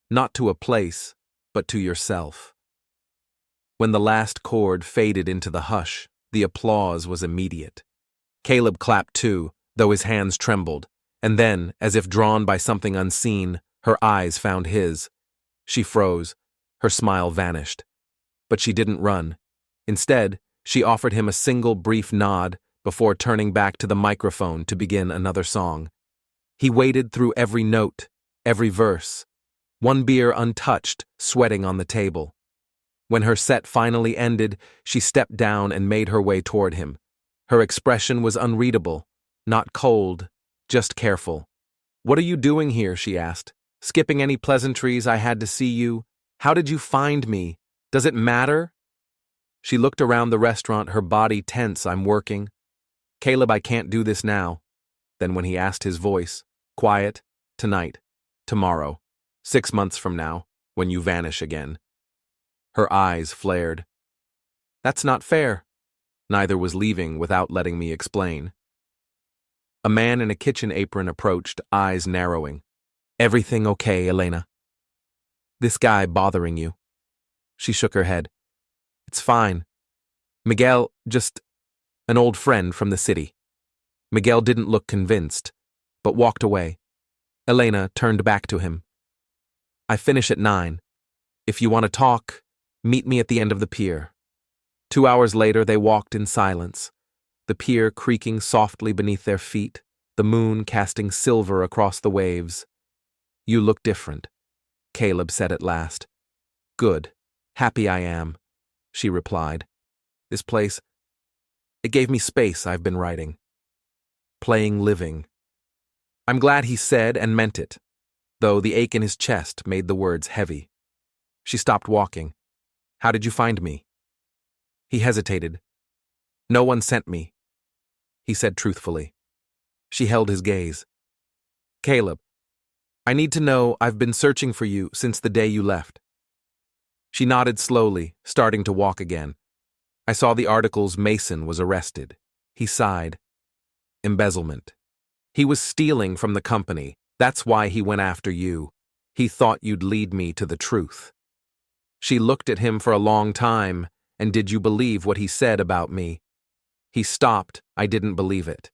not to a place, but to yourself. When the last chord faded into the hush, the applause was immediate. Caleb clapped too, though his hands trembled, and then, as if drawn by something unseen, her eyes found his. She froze, her smile vanished. But she didn't run. Instead, she offered him a single brief nod before turning back to the microphone to begin another song. He waited through every note, every verse, one beer untouched, sweating on the table. When her set finally ended, she stepped down and made her way toward him. Her expression was unreadable, not cold, just careful. "What are you doing here?" she asked. "Skipping any pleasantries I had to see you? How did you find me? Does it matter?" She looked around the restaurant, her body tense. "I'm working." "Caleb, I can't do this now." Then when he asked, his voice, quiet, "Tonight, tomorrow, 6 months from now, when you vanish again." Her eyes flared. "That's not fair." Neither was leaving without letting me explain. A man in a kitchen apron approached, eyes narrowing. "Everything okay, Elena? This guy bothering you?" She shook her head. "It's fine. Miguel, just an old friend from the city." Miguel didn't look convinced, but walked away. Elena turned back to him. "I finish at 9. If you want to talk, meet me at the end of the pier." 2 hours later, they walked in silence, the pier creaking softly beneath their feet, the moon casting silver across the waves. "You look different," Caleb said at last. "Good. Happy I am," she replied. "This place, it gave me space. I've been writing. Playing living." I'm glad he said and meant it, though the ache in his chest made the words heavy. She stopped walking. "How did you find me?" He hesitated. "No one sent me," he said truthfully. She held his gaze. "Caleb, I need to know. I've been searching for you since the day you left." She nodded slowly, starting to walk again. "I saw the articles Mason was arrested." He sighed. "Embezzlement. He was stealing from the company. That's why he went after you. He thought you'd lead me to the truth." She looked at him for a long time. "And did you believe what he said about me?" He stopped. "I didn't believe it.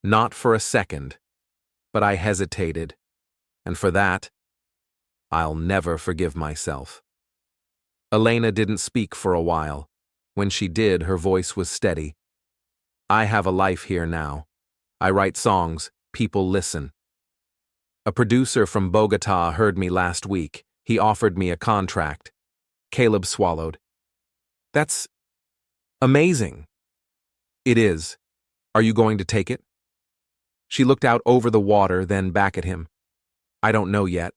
Not for a second. But I hesitated. And for that, I'll never forgive myself." Elena didn't speak for a while. When she did, her voice was steady. "I have a life here now. I write songs. People listen. A producer from Bogota heard me last week. He offered me a contract." Caleb swallowed. "That's amazing." "It is. Are you going to take it?" She looked out over the water, then back at him. "I don't know yet.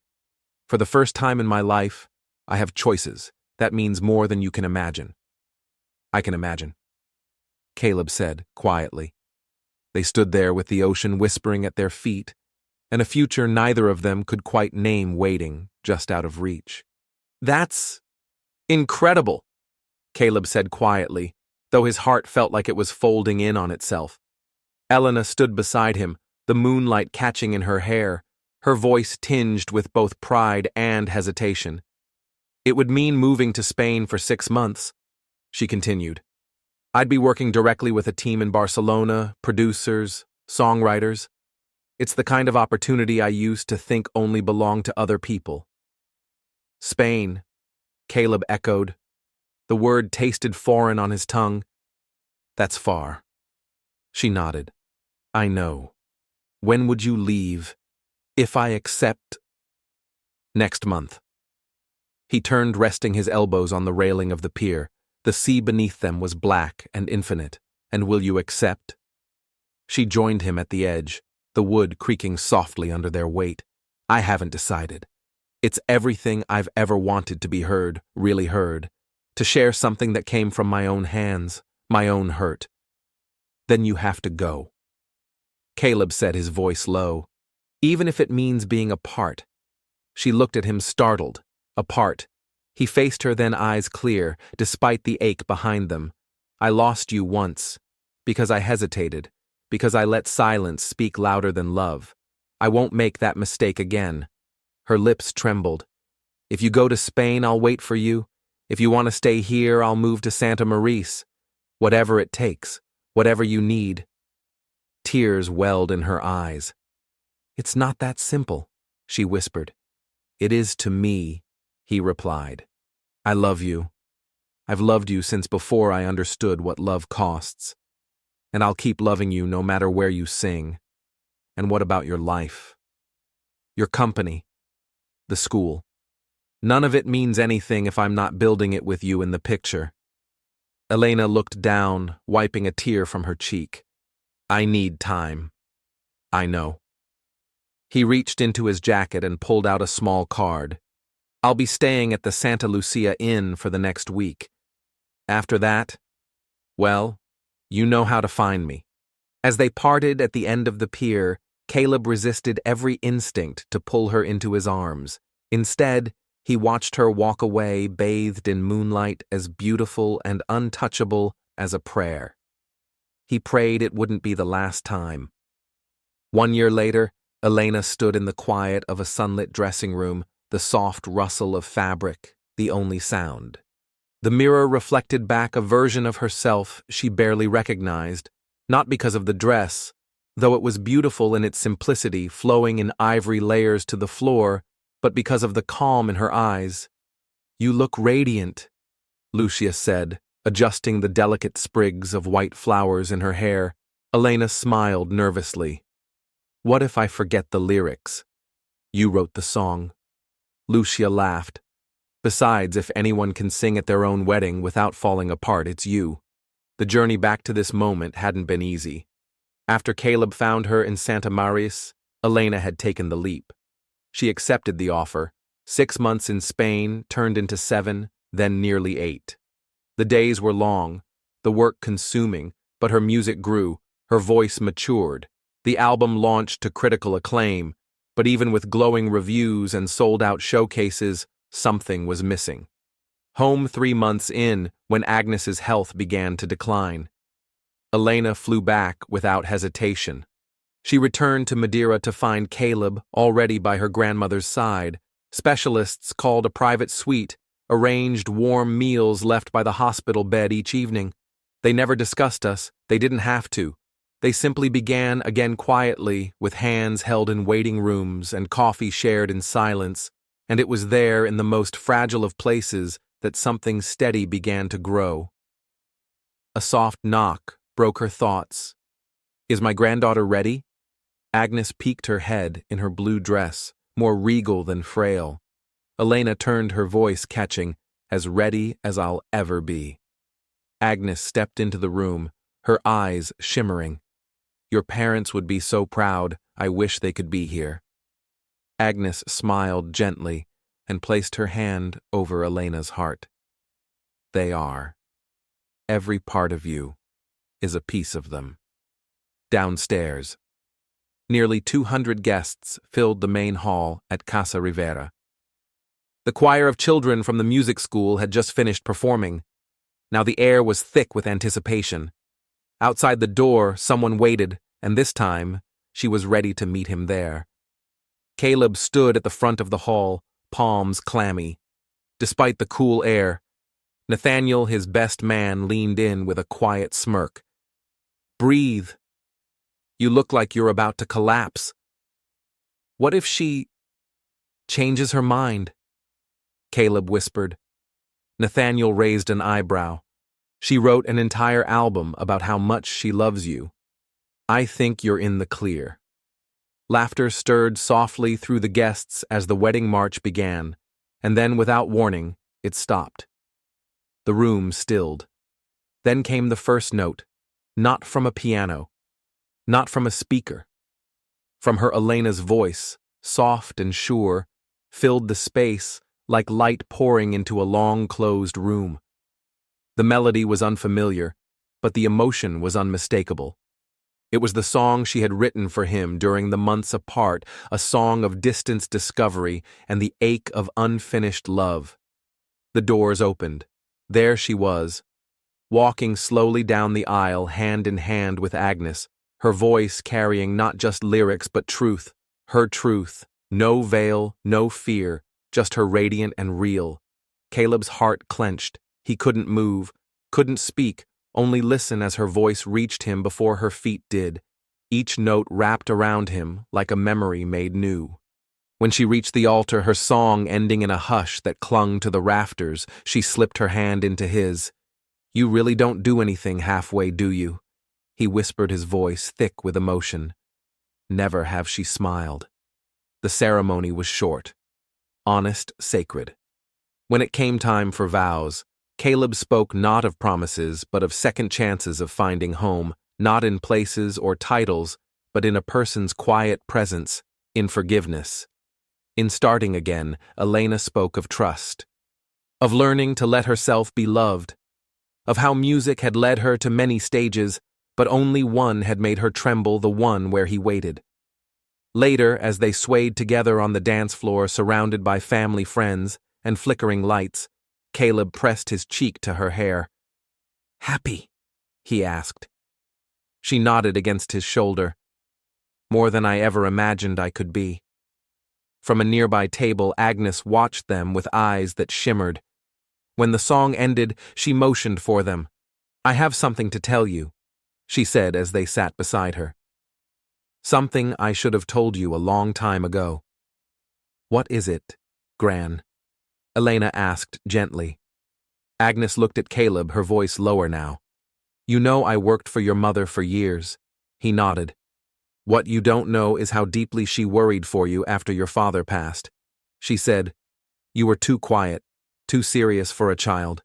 For the first time in my life, I have choices. That means more than you can imagine." "I can imagine," Caleb said quietly. They stood there with the ocean whispering at their feet, and a future neither of them could quite name waiting, just out of reach. "That's incredible," Caleb said quietly, though his heart felt like it was folding in on itself. Elena stood beside him, the moonlight catching in her hair, her voice tinged with both pride and hesitation. It would mean moving to Spain for 6 months, she continued. I'd be working directly with a team in Barcelona, producers, songwriters. It's the kind of opportunity I used to think only belonged to other people. Spain, Caleb echoed. The word tasted foreign on his tongue. That's far. She nodded. I know. When would you leave? If I accept? Next month. He turned, resting his elbows on the railing of the pier. The sea beneath them was black and infinite. And will you accept? She joined him at the edge, the wood creaking softly under their weight. I haven't decided. It's everything I've ever wanted to be heard, really heard. To share something that came from my own hands, my own hurt. Then you have to go. Caleb said, his voice low. Even if it means being apart. She looked at him, startled. Apart. He faced her, then, eyes clear, despite the ache behind them. I lost you once. Because I hesitated. Because I let silence speak louder than love. I won't make that mistake again. Her lips trembled. If you go to Spain, I'll wait for you. If you want to stay here, I'll move to Santa Maurice. Whatever it takes. Whatever you need. Tears welled in her eyes. It's not that simple, she whispered. It is to me, he replied. I love you. I've loved you since before I understood what love costs. And I'll keep loving you no matter where you sing. And what about your life? Your company? The school? None of it means anything if I'm not building it with you in the picture. Elena looked down, wiping a tear from her cheek. I need time. I know. He reached into his jacket and pulled out a small card. I'll be staying at the Santa Lucia Inn for the next week. After that, well, you know how to find me. As they parted at the end of the pier, Caleb resisted every instinct to pull her into his arms. Instead, he watched her walk away, bathed in moonlight, as beautiful and untouchable as a prayer. He prayed it wouldn't be the last time. 1 year later, Elena stood in the quiet of a sunlit dressing room, the soft rustle of fabric, the only sound. The mirror reflected back a version of herself she barely recognized, not because of the dress, though it was beautiful in its simplicity, flowing in ivory layers to the floor, but because of the calm in her eyes. You look radiant, Lucia said, adjusting the delicate sprigs of white flowers in her hair. Elena smiled nervously. What if I forget the lyrics? You wrote the song. Lucia laughed. Besides, if anyone can sing at their own wedding without falling apart, it's you. The journey back to this moment hadn't been easy. After Caleb found her in Santa Maurice, Elena had taken the leap. She accepted the offer. 6 months in Spain turned into 7, then nearly 8. The days were long, the work consuming, but her music grew, her voice matured. The album launched to critical acclaim, but even with glowing reviews and sold-out showcases, something was missing. Home 3 months in, when Agnes's health began to decline. Elena flew back without hesitation. She returned to Madeira to find Caleb already by her grandmother's side. Specialists called a private suite, arranged warm meals left by the hospital bed each evening. They never discussed us, they didn't have to. They simply began again quietly, with hands held in waiting rooms and coffee shared in silence, and it was there, in the most fragile of places, that something steady began to grow. A soft knock broke her thoughts. Is my granddaughter ready? Agnes peeked her head in her blue dress, more regal than frail. Elena turned, her voice catching, as ready as I'll ever be. Agnes stepped into the room, her eyes shimmering. Your parents would be so proud. I wish they could be here. Agnes smiled gently and placed her hand over Elena's heart. They are. Every part of you is a piece of them. Downstairs. Nearly 200 guests filled the main hall at Casa Rivera. The choir of children from the music school had just finished performing. Now the air was thick with anticipation. Outside the door, someone waited, and this time, she was ready to meet him there. Caleb stood at the front of the hall, palms clammy. Despite the cool air, Nathaniel, his best man, leaned in with a quiet smirk. "Breathe. You look like you're about to collapse. What if she changes her mind?" Caleb whispered. Nathaniel raised an eyebrow. "She wrote an entire album about how much she loves you. I think you're in the clear." Laughter stirred softly through the guests as the wedding march began, and then, without warning, it stopped. The room stilled. Then came the first note, not from a piano, not from a speaker. From her Elena's voice, soft and sure, filled the space like light pouring into a long-closed room. The melody was unfamiliar, but the emotion was unmistakable. It was the song she had written for him during the months apart, a song of distant discovery and the ache of unfinished love. The doors opened. There she was, walking slowly down the aisle hand in hand with Agnes, her voice carrying not just lyrics but truth, her truth, no veil, no fear, just her radiant and real. Caleb's heart clenched. He couldn't move, couldn't speak, only listen as her voice reached him before her feet did, each note wrapped around him like a memory made new. When she reached the altar, her song ending in a hush that clung to the rafters, she slipped her hand into his. "You really don't do anything halfway, do you?" He whispered, his voice thick with emotion. Never have she smiled. The ceremony was short, honest, sacred. When it came time for vows, Caleb spoke not of promises but of second chances of finding home, not in places or titles, but in a person's quiet presence, in forgiveness. In starting again, Elena spoke of trust, of learning to let herself be loved, of how music had led her to many stages, but only one had made her tremble, the one where he waited. Later, as they swayed together on the dance floor surrounded by family friends and flickering lights, Caleb pressed his cheek to her hair. "Happy?" he asked. She nodded against his shoulder. "More than I ever imagined I could be." From a nearby table, Agnes watched them with eyes that shimmered. When the song ended, she motioned for them. "I have something to tell you," she said as they sat beside her. "Something I should have told you a long time ago." "What is it, Gran?" Elena asked gently. Agnes looked at Caleb, her voice lower now. "You know I worked for your mother for years." He nodded. "What you don't know is how deeply she worried for you after your father passed. She said, you were too quiet, too serious for a child."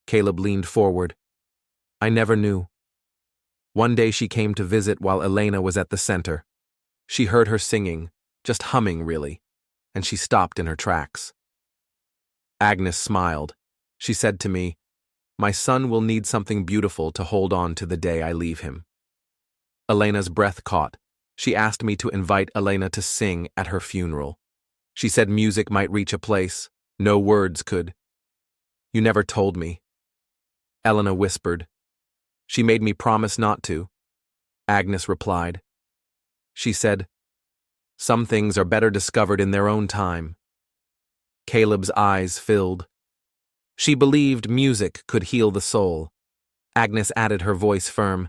Caleb leaned forward. "I never knew. One day she came to visit while Elena was at the center. She heard her singing, just humming really, and she stopped in her tracks. Agnes smiled. She said to me, 'My son will need something beautiful to hold on to the day I leave him.'" Elena's breath caught. She asked me to invite Elena to sing at her funeral. She said music might reach a place no words could. "You never told me," Elena whispered. "She made me promise not to," Agnes replied. She said, "Some things are better discovered in their own time." Caleb's eyes filled. "She believed music could heal the soul." Agnes added, her voice firm.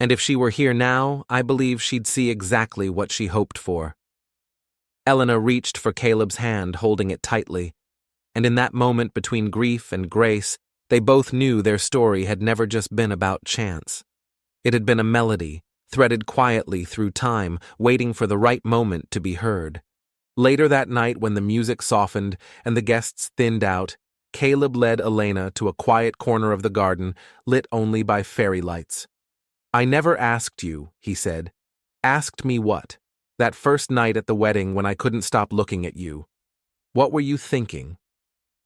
"And if she were here now, I believe she'd see exactly what she hoped for." Elena reached for Caleb's hand, holding it tightly. And in that moment between grief and grace, they both knew their story had never just been about chance. It had been a melody, threaded quietly through time, waiting for the right moment to be heard. Later that night, when the music softened and the guests thinned out, Caleb led Elena to a quiet corner of the garden, lit only by fairy lights. "I never asked you," he said. "Asked me what? That first night at the wedding when I couldn't stop looking at you. What were you thinking?"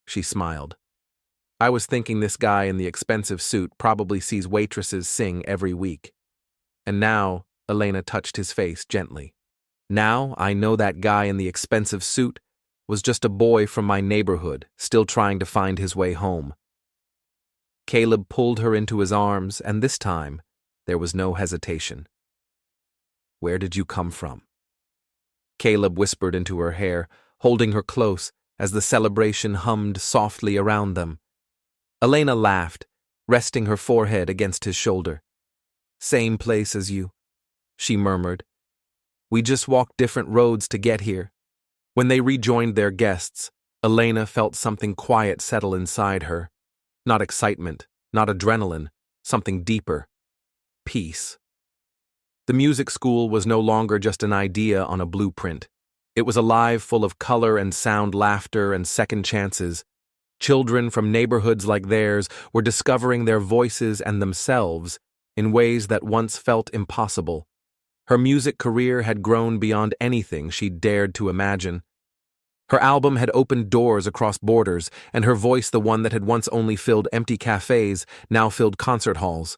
She smiled. "I was thinking this guy in the expensive suit probably sees waitresses sing every week." And now, Elena touched his face gently. "Now I know that guy in the expensive suit was just a boy from my neighborhood, still trying to find his way home." Caleb pulled her into his arms, and this time, there was no hesitation. "Where did you come from?" Caleb whispered into her hair, holding her close as the celebration hummed softly around them. Elena laughed, resting her forehead against his shoulder. "Same place as you," she murmured. "We just walked different roads to get here." When they rejoined their guests, Elena felt something quiet settle inside her. Not excitement, not adrenaline, something deeper. Peace. The music school was no longer just an idea on a blueprint. It was alive, full of color and sound, laughter and second chances. Children from neighborhoods like theirs were discovering their voices and themselves in ways that once felt impossible. Her music career had grown beyond anything she'd dared to imagine. Her album had opened doors across borders, and her voice, the one that had once only filled empty cafes, now filled concert halls.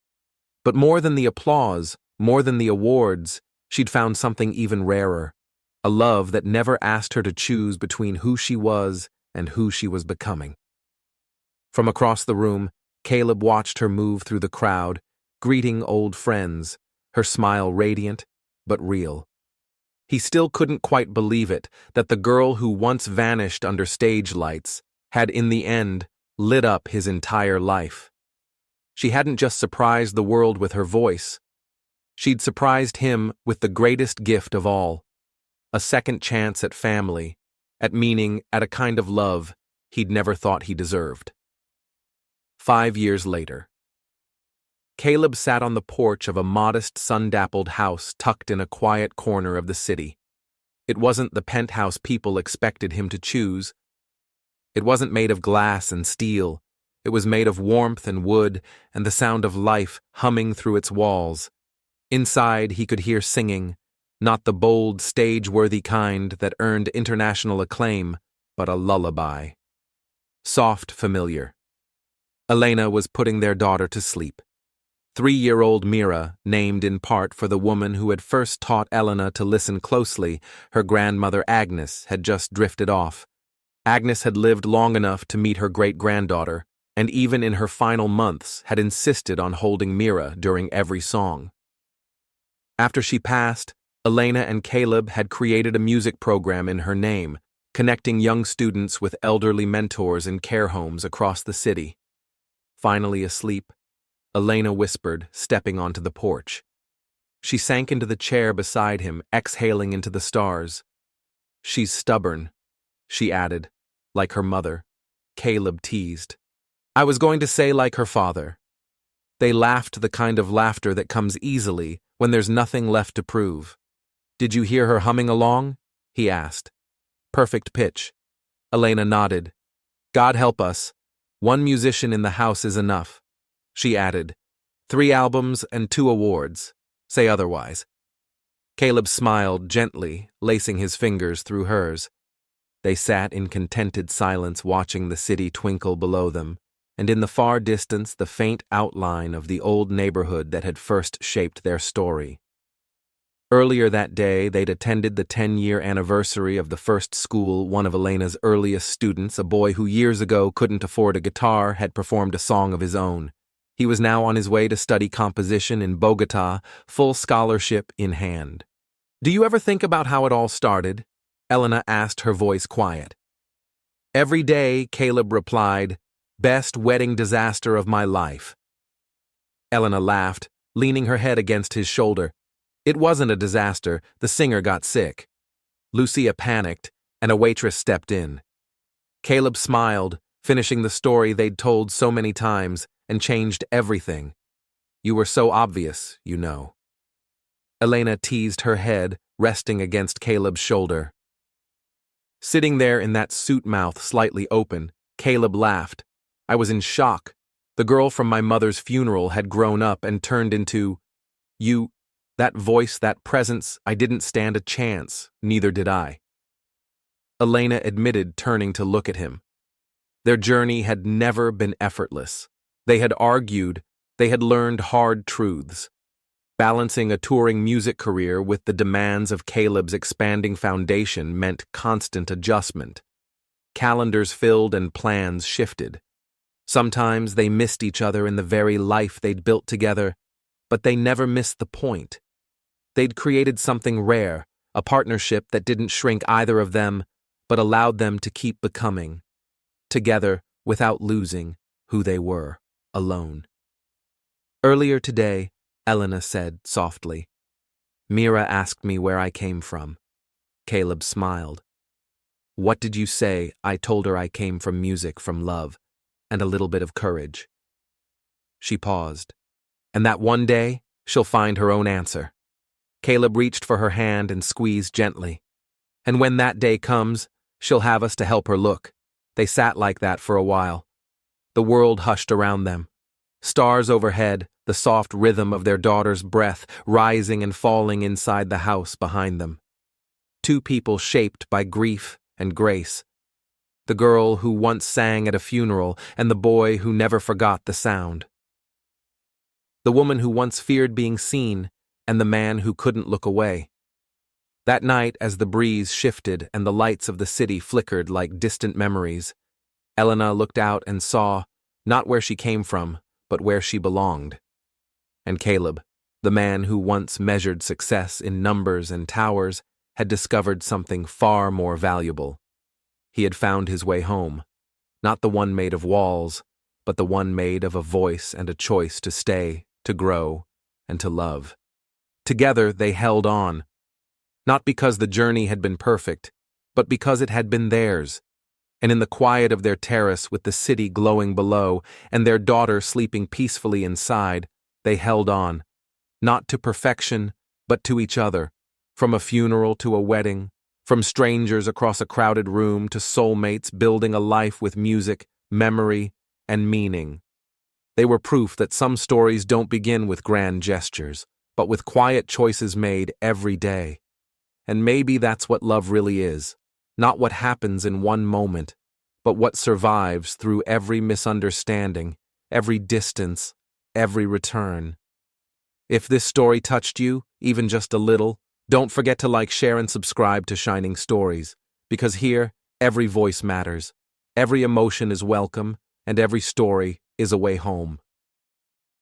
But more than the applause, more than the awards, she'd found something even rarer. A love that never asked her to choose between who she was and who she was becoming. From across the room, Caleb watched her move through the crowd, greeting old friends, her smile radiant but real. He still couldn't quite believe it, that the girl who once vanished under stage lights had in the end lit up his entire life. She hadn't just surprised the world with her voice. She'd surprised him with the greatest gift of all. A second chance at family, at meaning, at a kind of love he'd never thought he deserved. 5 years later. Caleb sat on the porch of a modest, sun-dappled house tucked in a quiet corner of the city. It wasn't the penthouse people expected him to choose. It wasn't made of glass and steel. It was made of warmth and wood and the sound of life humming through its walls. Inside, he could hear singing, not the bold, stage-worthy kind that earned international acclaim, but a lullaby. Soft, familiar. Elena was putting their daughter to sleep. 3-year-old Mira, named in part for the woman who had first taught Elena to listen closely, her grandmother Agnes, had just drifted off. Agnes had lived long enough to meet her great-granddaughter, and even in her final months had insisted on holding Mira during every song. After she passed, Elena and Caleb had created a music program in her name, connecting young students with elderly mentors in care homes across the city. Finally asleep, Elena whispered, stepping onto the porch. She sank into the chair beside him, exhaling into the stars. "She's stubborn," she added, like her mother. Caleb teased. "I was going to say like her father." They laughed, the kind of laughter that comes easily when there's nothing left to prove. "Did you hear her humming along?" he asked. "Perfect pitch." Elena nodded. "God help us. One musician in the house is enough," she added. 3 albums and 2 awards. Say otherwise." Caleb smiled gently, lacing his fingers through hers. They sat in contented silence, watching the city twinkle below them, and in the far distance the faint outline of the old neighborhood that had first shaped their story. Earlier that day, they'd attended the 10-year anniversary of the first school. One of Elena's earliest students, a boy who years ago couldn't afford a guitar, had performed a song of his own. He was now on his way to study composition in Bogota, full scholarship in hand. "Do you ever think about how it all started?" Elena asked, her voice quiet. "Every day," Caleb replied. "Best wedding disaster of my life." Elena laughed, leaning her head against his shoulder. "It wasn't a disaster. The singer got sick." Lucia panicked, and a waitress stepped in. Caleb smiled, finishing the story they'd told so many times, and changed everything. "You were so obvious, you know." Elena teased, her head resting against Caleb's shoulder. Sitting there in that suit, mouth slightly open, Caleb laughed. "I was in shock. The girl from my mother's funeral had grown up and turned into you. That voice, that presence, I didn't stand a chance, neither did I." Elena admitted, turning to look at him. Their journey had never been effortless. They had argued, they had learned hard truths. Balancing a touring music career with the demands of Caleb's expanding foundation meant constant adjustment. Calendars filled and plans shifted. Sometimes they missed each other in the very life they'd built together, but they never missed the point. They'd created something rare, a partnership that didn't shrink either of them, but allowed them to keep becoming, together without losing who they were, alone. Earlier today, Elena said softly, "Mira asked me where I came from." Caleb smiled. "What did you say?" I told her I came from music, from love, and a little bit of courage. She paused. And that one day, she'll find her own answer. Caleb reached for her hand and squeezed gently. And when that day comes, she'll have us to help her look. They sat like that for a while. The world hushed around them. Stars overhead, the soft rhythm of their daughter's breath rising and falling inside the house behind them. Two people shaped by grief and grace. The girl who once sang at a funeral and the boy who never forgot the sound. The woman who once feared being seen and the man who couldn't look away. That night, as the breeze shifted and the lights of the city flickered like distant memories, Elena looked out and saw, not where she came from, but where she belonged. And Caleb, the man who once measured success in numbers and towers, had discovered something far more valuable. He had found his way home, not the one made of walls, but the one made of a voice and a choice to stay, to grow, and to love. Together they held on, not because the journey had been perfect, but because it had been theirs. And in the quiet of their terrace, with the city glowing below and their daughter sleeping peacefully inside, they held on, not to perfection, but to each other, from a funeral to a wedding, from strangers across a crowded room to soulmates building a life with music, memory, and meaning. They were proof that some stories don't begin with grand gestures, but with quiet choices made every day. And maybe that's what love really is, not what happens in one moment, but what survives through every misunderstanding, every distance, every return. If this story touched you, even just a little, don't forget to like, share, and subscribe to Shining Stories, because here, every voice matters, every emotion is welcome, and every story is a way home.